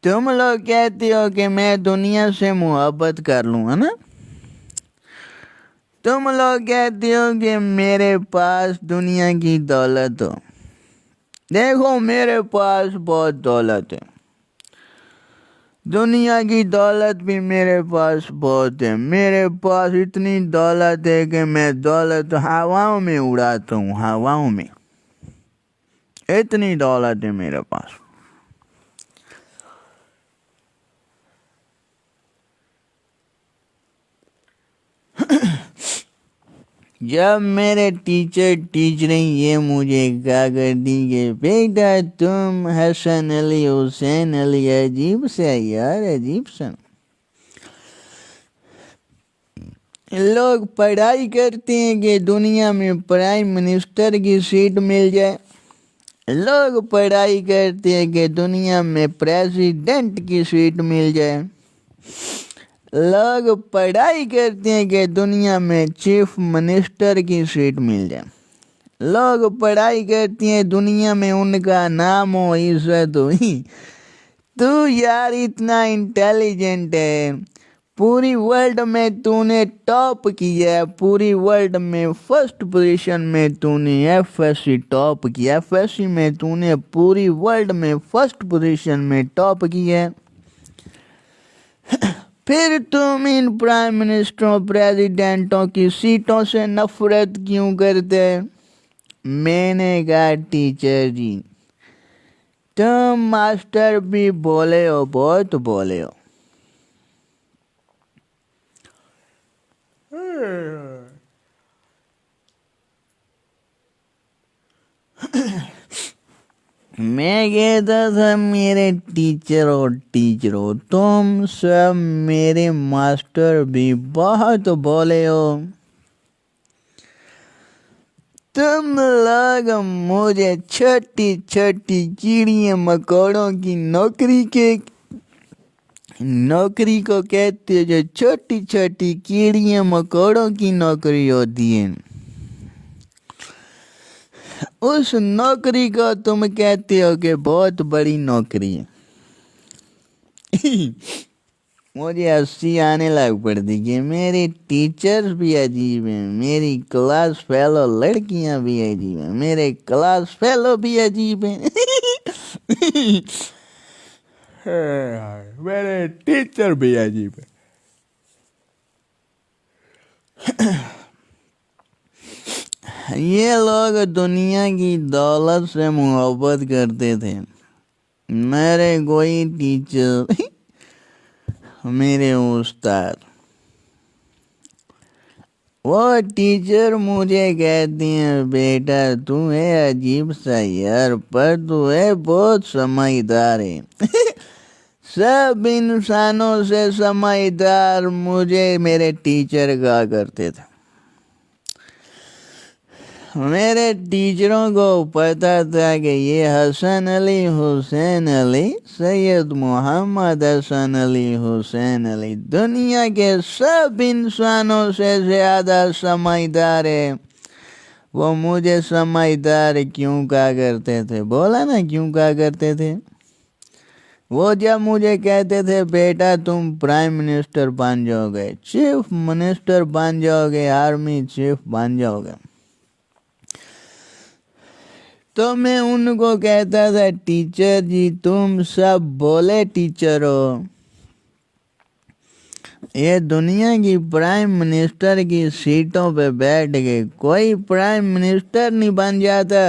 تم لوگ کہتے ہو کہ میں دنیا سے محبت کر لوں، ہے نا؟ تم لوگ کہتے ہو کہ میرے پاس دنیا کی دولت ہو، دیکھو میرے پاس بہت دولت ہے، دنیا کی دولت بھی میرے پاس بہت ہے، میرے پاس اتنی دولت ہے کہ میں دولت ہواؤں میں اڑاتا ہوں، ہواؤں میں، اتنی دولت ہے میرے پاس۔ جب میرے ٹیچریں یہ مجھے کہا کرتی کہ بیٹا تم حسن علی حسین علی عجیب سے یار، عجیب سے، لوگ پڑھائی کرتے ہیں کہ دنیا میں پرائم منسٹر کی سیٹ مل جائے، لوگ پڑھائی کرتے ہیں کہ دنیا میں پریزیڈنٹ کی سیٹ مل جائے، لوگ پڑھائی کرتے ہیں کہ دنیا میں چیف منسٹر کی سیٹ مل جائے، لوگ پڑھائی کرتے ہیں دنیا میں ان کا نام و عزت ہوئی۔ تو یار اتنا انٹیلیجنٹ ہے، پوری ورلڈ میں تو نے ٹاپ کیا ہے، پوری ورلڈ میں فرسٹ پوزیشن میں تو نے ایف ایس سی ٹاپ کیا، ایف ایس سی میں تو نے پوری ورلڈ میں فرسٹ پوزیشن میں ٹاپ کیا ہے، پھر تم ان پرائم منسٹروں پریزیڈنٹوں کی سیٹوں سے نفرت کیوں کرتے؟ میں نے کہا ٹیچر جی تم ماسٹر بھی بولے ہو، بہت بولے ہو۔ میں کہتا تھا میرے ٹیچروں تم سب میرے ماسٹر بھی بہت بولے ہو، تم لوگ مجھے چھوٹی چھوٹی کیڑیوں مکوڑوں کی نوکری کو کہتے ہو، جو چھوٹی چھوٹی کیڑیوں مکوڑوں کی نوکری ہوتی ہے، اس نوکری کو تم کہتے ہو کہ بہت بڑی نوکری ہے۔ مجھے ہنسی آنے لگ پڑتی کہ میری ٹیچرز بھی عجیب ہیں، میری کلاس فیلو لڑکیاں بھی عجیب ہیں، میرے کلاس فیلو بھی عجیب ہیں، میرے ٹیچر بھی عجیب ہیں۔ یہ لوگ دنیا کی دولت سے محبت کرتے تھے، میرے کوئی ٹیچر میرے استاد وہ ٹیچر مجھے کہتی ہیں بیٹا تو ہے عجیب سا یار، پر تو ہے بہت سمجھدار ہے۔ سب انسانوں سے سمجھدار مجھے میرے ٹیچر کہا کرتے تھے۔ میرے ٹیچروں کو پتا تھا کہ یہ حسن علی حسین علی سید محمد حسن علی حسین علی دنیا کے سب انسانوں سے زیادہ سمجھدار ہے۔ وہ مجھے سمجھدار کیوں کہا کرتے تھے؟ بولا نا کیوں کہا کرتے تھے؟ وہ جب مجھے کہتے تھے بیٹا تم پرائم منسٹر بن جاؤ گے، چیف منسٹر بن جاؤ گے، آرمی چیف بن جاؤ گے، تو میں ان کو کہتا تھا ٹیچر جی تم سب بولے ٹیچر ہو، یہ دنیا کی پرائم منسٹر کی سیٹوں پہ بیٹھ کے کوئی پرائم منسٹر نہیں بن جاتا،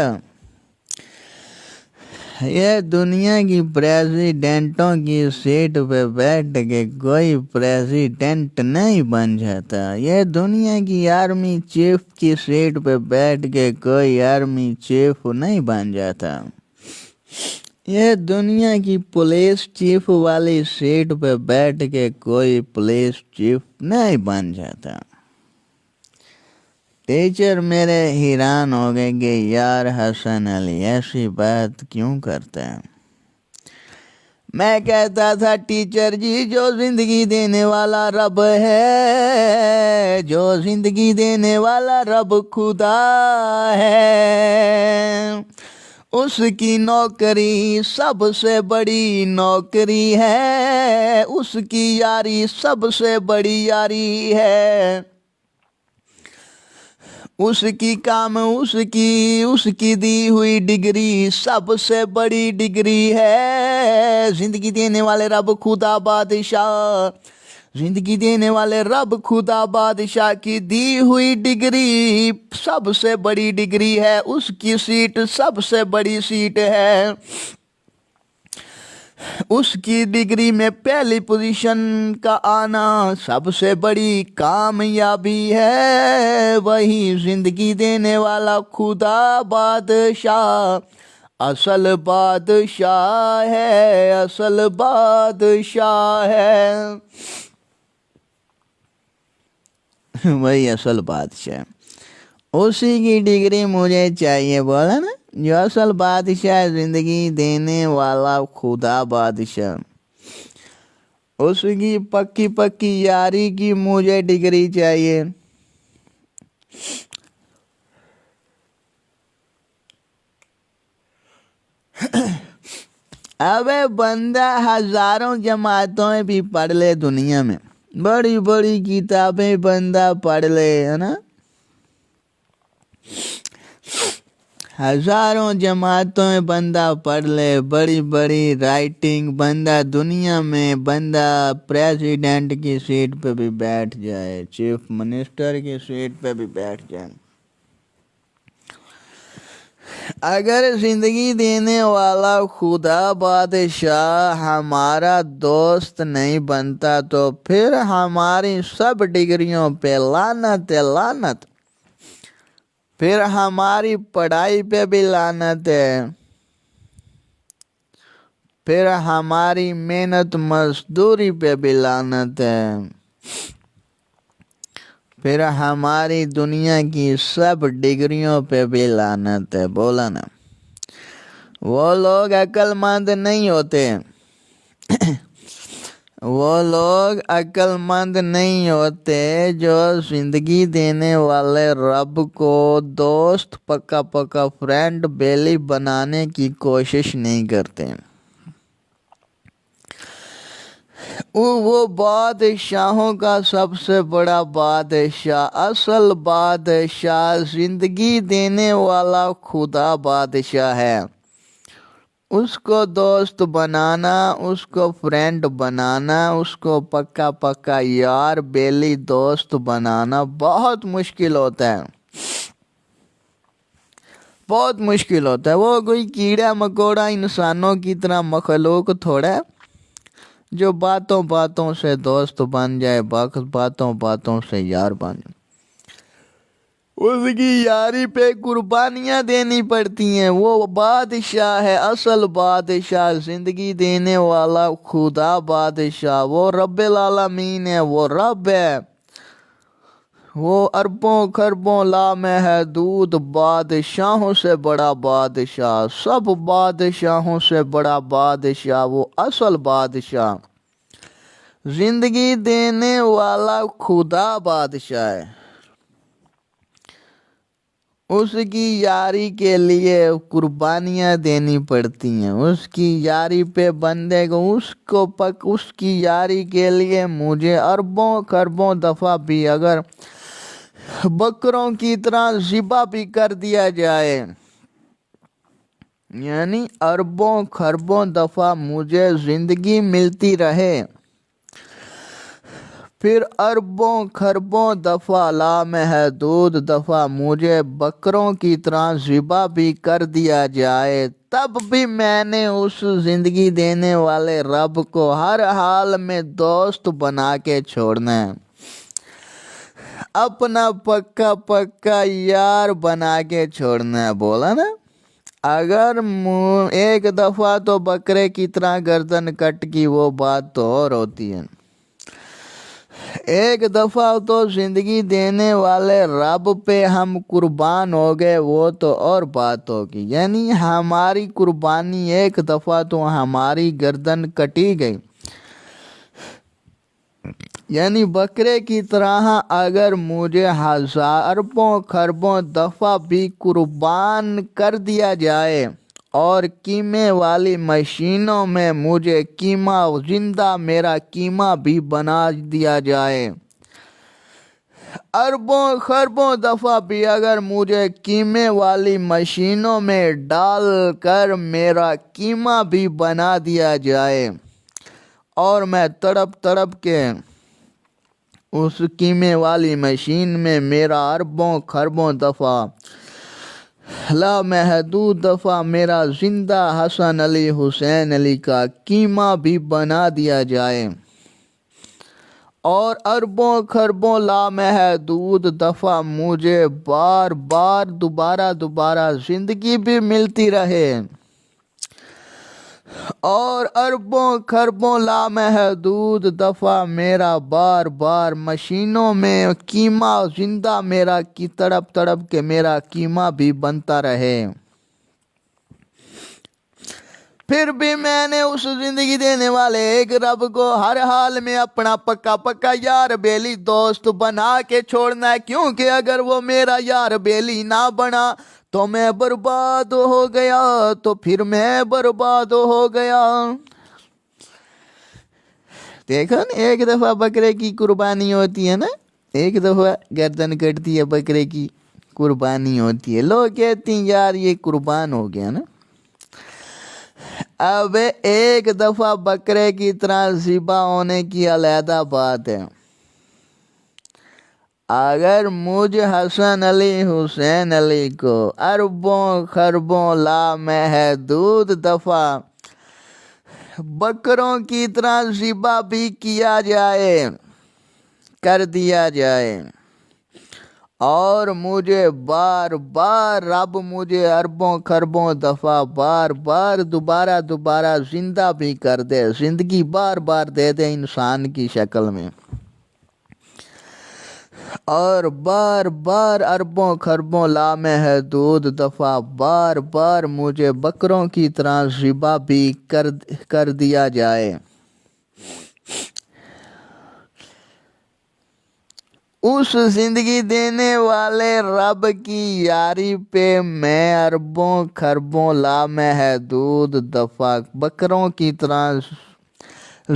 یہ دنیا کی پریزیڈنٹوں کی سیٹ پہ بیٹھ کے کوئی پریزیڈنٹ نہیں بن جاتا، یہ دنیا کی آرمی چیف کی سیٹ پہ بیٹھ کے کوئی آرمی چیف نہیں بن جاتا، یہ دنیا کی پولیس چیف والی سیٹ پہ بیٹھ کے کوئی پولیس چیف نہیں بن جاتا۔ ٹیچر میرے حیران ہو گئے کہ یار حسن علی ایسی بات کیوں کرتا ہے؟ میں کہتا تھا ٹیچر جی جو زندگی دینے والا رب ہے، جو زندگی دینے والا رب خدا ہے، اس کی نوکری سب سے بڑی نوکری ہے، اس کی یاری سب سے بڑی یاری ہے، اس کی کام اس کی دی ہوئی ڈگری سب سے بڑی ڈگری ہے، زندگی دینے والے رب خدا بادشاہ، زندگی دینے والے رب خدا بادشاہ کی دی ہوئی ڈگری سب سے بڑی ڈگری ہے، اس کی سیٹ سب سے بڑی سیٹ ہے، اس کی ڈگری میں پہلی پوزیشن کا آنا سب سے بڑی کامیابی ہے، وہی زندگی دینے والا خدا بادشاہ اصل بادشاہ ہے، اصل بادشاہ ہے، وہی اصل بادشاہ، اسی کی ڈگری مجھے چاہیے، بولا نا جو اصل بادشاہ ہے زندگی دینے والا خدا بادشاہ، اس کی پکی پکی یاری کی مجھے ڈگری چاہیے۔ ابے بندہ ہزاروں جماعتوں بھی پڑھ لے دنیا میں، بڑی بڑی کتابیں بندہ پڑھ لے، ہے نا، ہزاروں جماعتوں میں بندہ پڑھ لے، بڑی بڑی رائٹنگ بندہ دنیا میں، بندہ پریزیڈنٹ کی سیٹ پہ بھی بیٹھ جائے، چیف منسٹر کی سیٹ پہ بھی بیٹھ جائے، اگر زندگی دینے والا خدا بادشاہ ہمارا دوست نہیں بنتا تو پھر ہماری سب ڈگریوں پہ لعنت ہے، لعنت، پھر ہماری پڑھائی پہ بھی لعنت ہے، پھر ہماری محنت مزدوری پہ بھی لعنت ہے، پھر ہماری دنیا کی سب ڈگریوں پہ بھی لعنت ہے۔ بولا نا، وہ لوگ عقل مند نہیں ہوتے، وہ لوگ عقل مند نہیں ہوتے جو زندگی دینے والے رب کو دوست، پکا پکا فرینڈ، بیلی بنانے کی کوشش نہیں کرتے۔ وہ بادشاہوں کا سب سے بڑا بادشاہ، اصل بادشاہ، زندگی دینے والا خدا بادشاہ ہے۔ اس کو دوست بنانا، اس کو فرینڈ بنانا، اس کو پکا پکا یار، بیلی دوست بنانا بہت مشکل ہوتا ہے، بہت مشکل ہوتا ہے۔ وہ کوئی کیڑا مکوڑا انسانوں کی طرح مخلوق تھوڑا ہے جو باتوں باتوں سے دوست بن جائے، باتوں باتوں سے یار بن جائے۔ اس کی یاری پہ قربانیاں دینی پڑتی ہیں۔ وہ بادشاہ ہے، اصل بادشاہ، زندگی دینے والا خدا بادشاہ، وہ رب العالمین ہے، وہ رب ہے، وہ اربوں خربوں لامحدود بادشاہوں سے بڑا بادشاہ، سب بادشاہوں سے بڑا بادشاہ، وہ اصل بادشاہ، زندگی دینے والا خدا بادشاہ ہے۔ اس کی یاری کے لیے قربانیاں دینی پڑتی ہیں، اس کی یاری پہ بندے کو اس کی یاری کے لیے مجھے اربوں خربوں دفعہ بھی اگر بکروں کی طرح ذبح بھی کر دیا جائے، یعنی اربوں خربوں دفعہ مجھے زندگی ملتی رہے، پھر اربوں خربوں دفعہ لامحدود دفعہ مجھے بکروں کی طرح ذبح بھی کر دیا جائے، تب بھی میں نے اس زندگی دینے والے رب کو ہر حال میں دوست بنا کے چھوڑنا ہے، اپنا پکا پکا یار بنا کے چھوڑنا ہے۔ بولا نا، اگر ایک دفعہ تو بکرے کی طرح گردن کٹ کی وہ بات تو اور ہوتی ہے، ایک دفعہ تو زندگی دینے والے رب پہ ہم قربان ہو گئے، وہ تو اور بات ہوگی، یعنی ہماری قربانی ایک دفعہ تو ہماری گردن کٹی گئی، یعنی بکرے کی طرح اگر مجھے ہزاروں خربوں دفعہ بھی قربان کر دیا جائے اور قیمے والی مشینوں میں مجھے قیمہ زندہ میرا قیمہ بھی بنا دیا جائے، اربوں خربوں دفعہ بھی اگر مجھے قیمے والی مشینوں میں ڈال کر میرا قیمہ بھی بنا دیا جائے اور میں تڑپ تڑپ کے اس قیمے والی مشین میں میرا اربوں خربوں دفعہ لامحدود دفعہ میرا زندہ حسن علی حسین علی کا قیمہ بھی بنا دیا جائے اور اربوں خربوں لامحدود دفعہ مجھے بار بار دوبارہ زندگی بھی ملتی رہے اور اربوں خربوں لامحدود دفعہ میرا بار بار مشینوں میں قیمہ زندہ میرا کی تڑپ تڑپ کے میرا قیمہ بھی بنتا رہے، پھر بھی میں نے اس زندگی دینے والے ایک رب کو ہر حال میں اپنا پکا پکا یار بیلی دوست بنا کے چھوڑنا ہے، کیونکہ اگر وہ میرا یار بیلی نہ بنا تو میں برباد ہو گیا، تو پھر میں برباد ہو گیا۔ دیکھو نا، ایک دفعہ بکرے کی قربانی ہوتی ہے نا، ایک دفعہ گردن کٹتی ہے بکرے کی قربانی ہوتی ہے، لوگ کہتے ہیں یار یہ قربان ہو گیا نا۔ اب ایک دفعہ بکرے کی طرح ذبح ہونے کی علیحدہ بات ہے، اگر مجھ حسن علی حسین علی کو اربوں خربوں لامحدود دفعہ بکروں کی طرح ذبح بھی کیا جائے، کر دیا جائے، اور مجھے بار بار رب مجھے اربوں خربوں دفعہ بار بار دوبارہ زندہ بھی کر دے، زندگی بار بار دے دے انسان کی شکل میں، اور بار بار اربوں خربوں لامحدود دفعہ بار بار مجھے بکروں کی طرح ذبح بھی کر دیا جائے، اس زندگی دینے والے رب کی یاری پہ میں اربوں خربوں لامحدود دفعہ بکروں کی طرح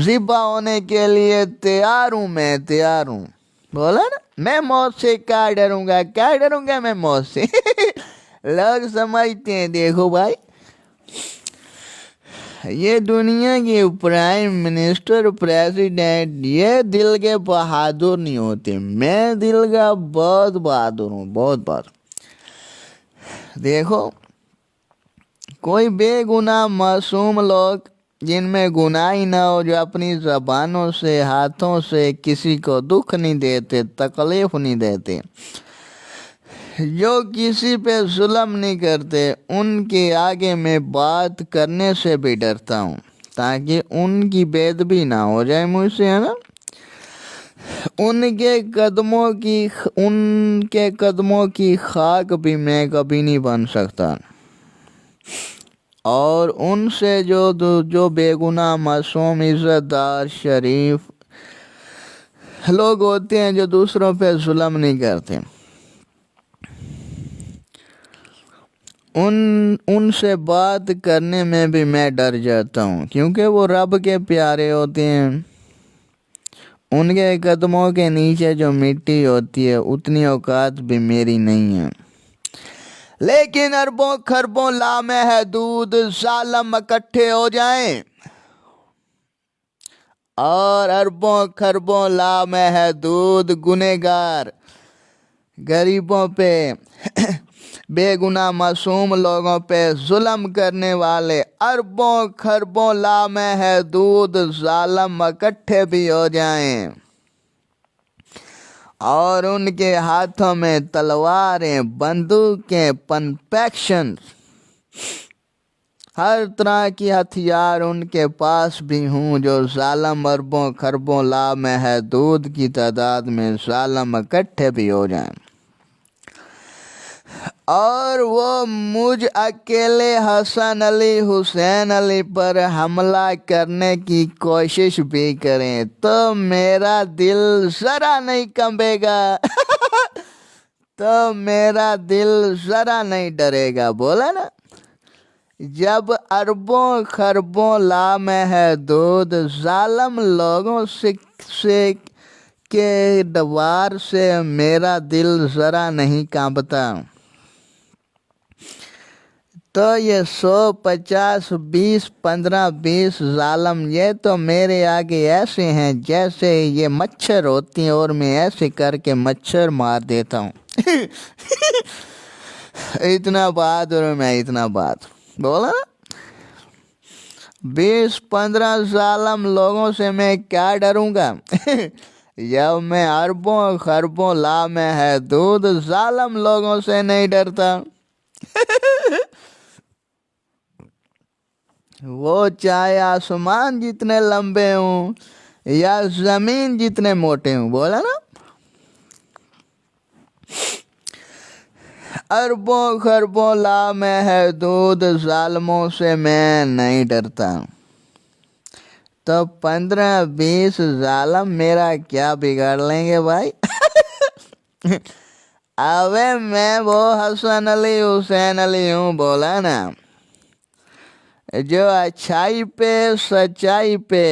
ذبح ہونے کے لیے تیار ہوں، میں تیار ہوں۔ بولا نا، میں موت سے کیا ڈروں گا میں موت سے۔ لوگ سمجھتے ہیں دیکھو بھائی، یہ دنیا کے پرائم منسٹر پریزیڈنٹ یہ دل کے بہادر نہیں ہوتے، میں دل کا بہت بہادر ہوں، بہت بہادر۔ دیکھو، کوئی بے گناہ معصوم لوگ جن میں گناہ ہی نہ ہو، جو اپنی زبانوں سے ہاتھوں سے کسی کو دکھ نہیں دیتے، تکلیف نہیں دیتے، جو کسی پہ ظلم نہیں کرتے، ان کے آگے میں بات کرنے سے بھی ڈرتا ہوں، تاکہ ان کی بے ادبی نہ ہو جائے مجھ سے، ہے نا۔ ان کے قدموں کی خاک بھی میں کبھی نہیں بن سکتا، اور ان سے جو بے گناہ معصوم عزت دار شریف لوگ ہوتے ہیں، جو دوسروں پہ ظلم نہیں کرتے، ان سے بات کرنے میں بھی میں ڈر جاتا ہوں، کیونکہ وہ رب کے پیارے ہوتے ہیں، ان کے قدموں کے نیچے جو مٹی ہوتی ہے اتنی اوقات بھی میری نہیں ہے۔ لیکن اربوں خربوں لامحدود ظالم اکٹھے ہو جائیں، اور اربوں خربوں لامحدود گنہگار غریبوں پہ بے گناہ معصوم لوگوں پہ ظلم کرنے والے اربوں خربوں لامحدود ظالم اکٹھے بھی ہو جائیں، اور ان کے ہاتھوں میں تلواریں، بندوقیں، پنپیکشن، ہر طرح کی ہتھیار ان کے پاس بھی ہوں، جو ظالم اربوں خربوں لامحدود کی تعداد میں ظالم اکٹھے بھی ہو جائیں، اور وہ مجھ اکیلے حسن علی حسین علی پر حملہ کرنے کی کوشش بھی کریں تو میرا دل ذرا نہیں کمبے گا، تو میرا دل ذرا نہیں ڈرے گا۔ بولا نا، جب اربوں خربوں لامحدود ظالم لوگوں سے کے دوار سے میرا دل ذرا نہیں کانپتا، تو یہ 100 50 20 15 20 ظالم یہ تو میرے آگے ایسے ہیں جیسے یہ مچھر ہوتی ہیں، اور میں ایسے کر کے مچھر مار دیتا ہوں۔ اتنا بہادر ہوں میں، اتنا بہادر۔ بولا 20 15 ظالم لوگوں سے میں کیا ڈروں گا؟ جب میں اربوں خربوں لامحدود ظالم لوگوں سے نہیں ڈرتا، وہ چاہے آسمان جتنے لمبے ہوں یا زمین جتنے موٹے ہوں۔ بولا نا، اربوں خربوں لامحدود ظالموں سے میں نہیں ڈرتا، تو 15-20 ظالم میرا کیا بگاڑ لیں گے بھائی؟ اوے میں وہ حسن علی حسین علی ہوں، بولا نا، جو اچھائی پہ سچائی پہ،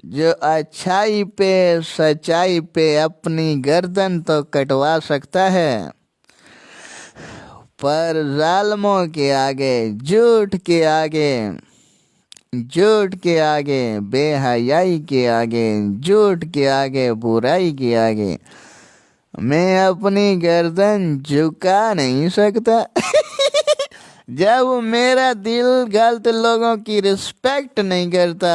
جو اچھائی پہ سچائی پہ اپنی گردن تو کٹوا سکتا ہے، پر ظالموں کے آگے، جھوٹ کے آگے، جھوٹ کے آگے، بے حیائی کے آگے، جھوٹ کے آگے، برائی کے آگے میں اپنی گردن جھکا نہیں سکتا۔ جب میرا دل غلط لوگوں کی رسپیکٹ نہیں کرتا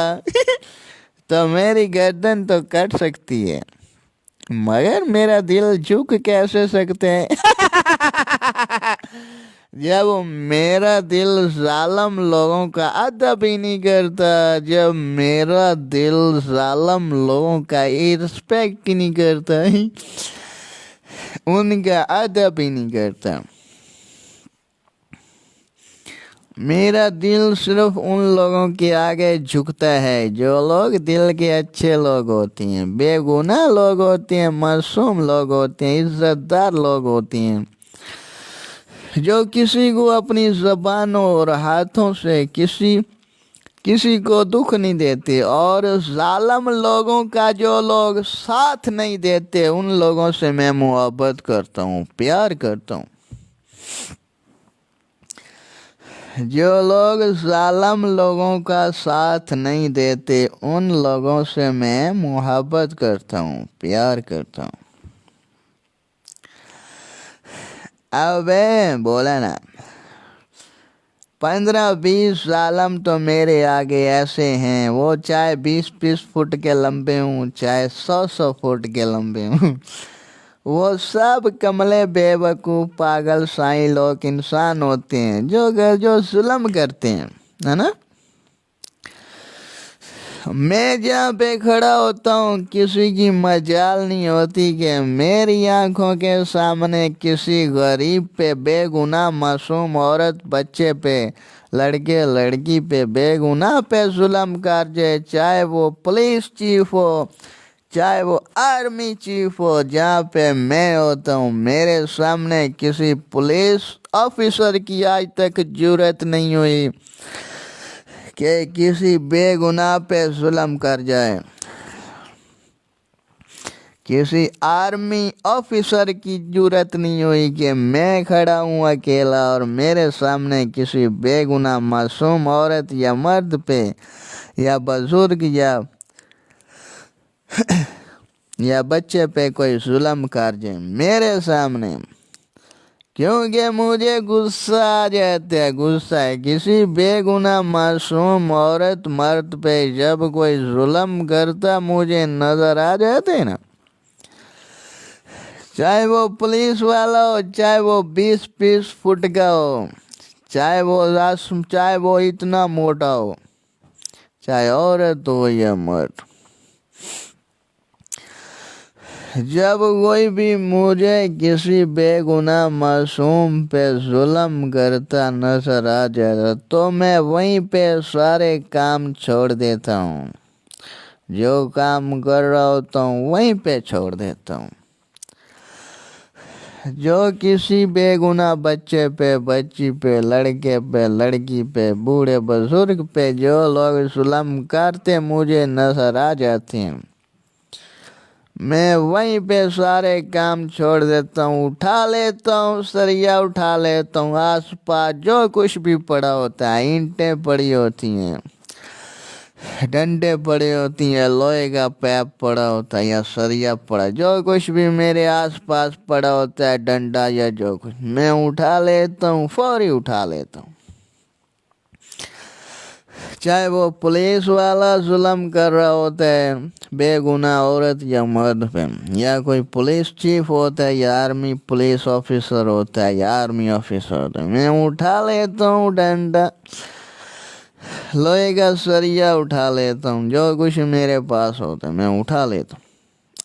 تو میری گردن تو کٹ سکتی ہے، مگر میرا دل جھک کیسے سکتے ہیں؟ جب میرا دل ظالم لوگوں کا ادب ہی نہیں کرتا، جب میرا دل ظالم لوگوں کا رسپیکٹ ہی نہیں کرتا، ان کا ادب ہی نہیں کرتا، میرا دل صرف ان لوگوں کے آگے جھکتا ہے جو لوگ دل کے اچھے لوگ ہوتے ہیں، بے گناہ لوگ ہوتے ہیں، معصوم لوگ ہوتے ہیں، عزت دار لوگ ہوتے ہیں، جو کسی کو اپنی زبانوں اور ہاتھوں سے کسی کو دکھ نہیں دیتے، اور ظالم لوگوں کا جو لوگ ساتھ نہیں دیتے ان لوگوں سے میں محبت کرتا ہوں، پیار کرتا ہوں۔ جو لوگ ظالم لوگوں کا ساتھ نہیں دیتے ان لوگوں سے میں محبت کرتا ہوں، پیار کرتا ہوں۔ ابے بولا نا، 15-20 ظالم تو میرے آگے ایسے ہیں، وہ چاہے 20-20 فٹ کے لمبے ہوں، چاہے 100 فٹ کے لمبے ہوں، وہ سب کملے بے وقوف پاگل سائیں لوگ انسان ہوتے ہیں جو ظلم کرتے ہیں، ہے نا۔ میں جہاں پہ کھڑا ہوتا ہوں کسی کی مجال نہیں ہوتی کہ میری آنکھوں کے سامنے کسی غریب پہ، بے گناہ معصوم عورت بچے پہ، لڑکے لڑکی پہ، بے گناہ پہ ظلم کر جائے، چاہے وہ پولیس چیف ہو، چاہے وہ آرمی چیف ہو، جہاں پہ میں ہوتا ہوں میرے سامنے کسی پولیس آفیسر کی آج تک جرأت نہیں ہوئی کہ کسی بے گناہ پہ ظلم کر جائے، کسی آرمی آفیسر کی جرأت نہیں ہوئی کہ میں کھڑا ہوں اکیلا اور میرے سامنے کسی بے گناہ معصوم عورت یا مرد پہ یا بزرگ یا بچے پہ کوئی ظلم کر جائے میرے سامنے، کیونکہ مجھے غصہ آ جاتا ہے، غصہ ہے کسی بے گناہ معصوم عورت مرد پہ جب کوئی ظلم کرتا مجھے نظر آ جاتے نا، چاہے وہ پولیس والا ہو، چاہے وہ 20-20 فٹ کا ہو، چاہے وہ اتنا موٹا ہو، چاہے عورت ہو یا مرد، جب کوئی بھی مجھے کسی بے گناہ معصوم پہ ظلم کرتا نظر آ جاتا تو میں وہیں پہ سارے کام چھوڑ دیتا ہوں، جو کام کر رہا ہوتا ہوں وہیں پہ چھوڑ دیتا ہوں۔ جو کسی بے گناہ بچے پہ، بچی پہ، لڑکے پہ، لڑکی پہ، بوڑھے بزرگ پہ جو لوگ ظلم کرتے مجھے نظر آ جاتے ہیں، میں وہیں پہ سارے کام چھوڑ دیتا ہوں، اٹھا لیتا ہوں، سریا اٹھا لیتا ہوں، آس پاس جو کچھ بھی پڑا ہوتا ہے، اینٹیں پڑی ہوتی ہیں، ڈنڈے پڑے ہوتی ہیں، لوہے کا پیپ پڑا ہوتا ہے یا سریا پڑا، جو کچھ بھی میرے آس پاس پڑا ہوتا ہے، ڈنڈا یا جو کچھ، میں اٹھا لیتا ہوں، فوری اٹھا لیتا ہوں۔ چاہے وہ پولیس والا ظلم کر رہا ہوتا ہے بے گناہ عورت یا مرد پہ، یا کوئی پولیس چیف ہوتا ہے یا آرمی پولیس آفیسر ہوتا ہے یا آرمی آفیسر ہوتا ہے، میں اٹھا لیتا ہوں ڈنڈا، لوہے کا سریا اٹھا لیتا ہوں، جو کچھ میرے پاس ہوتا ہے میں اٹھا لیتا ہوں،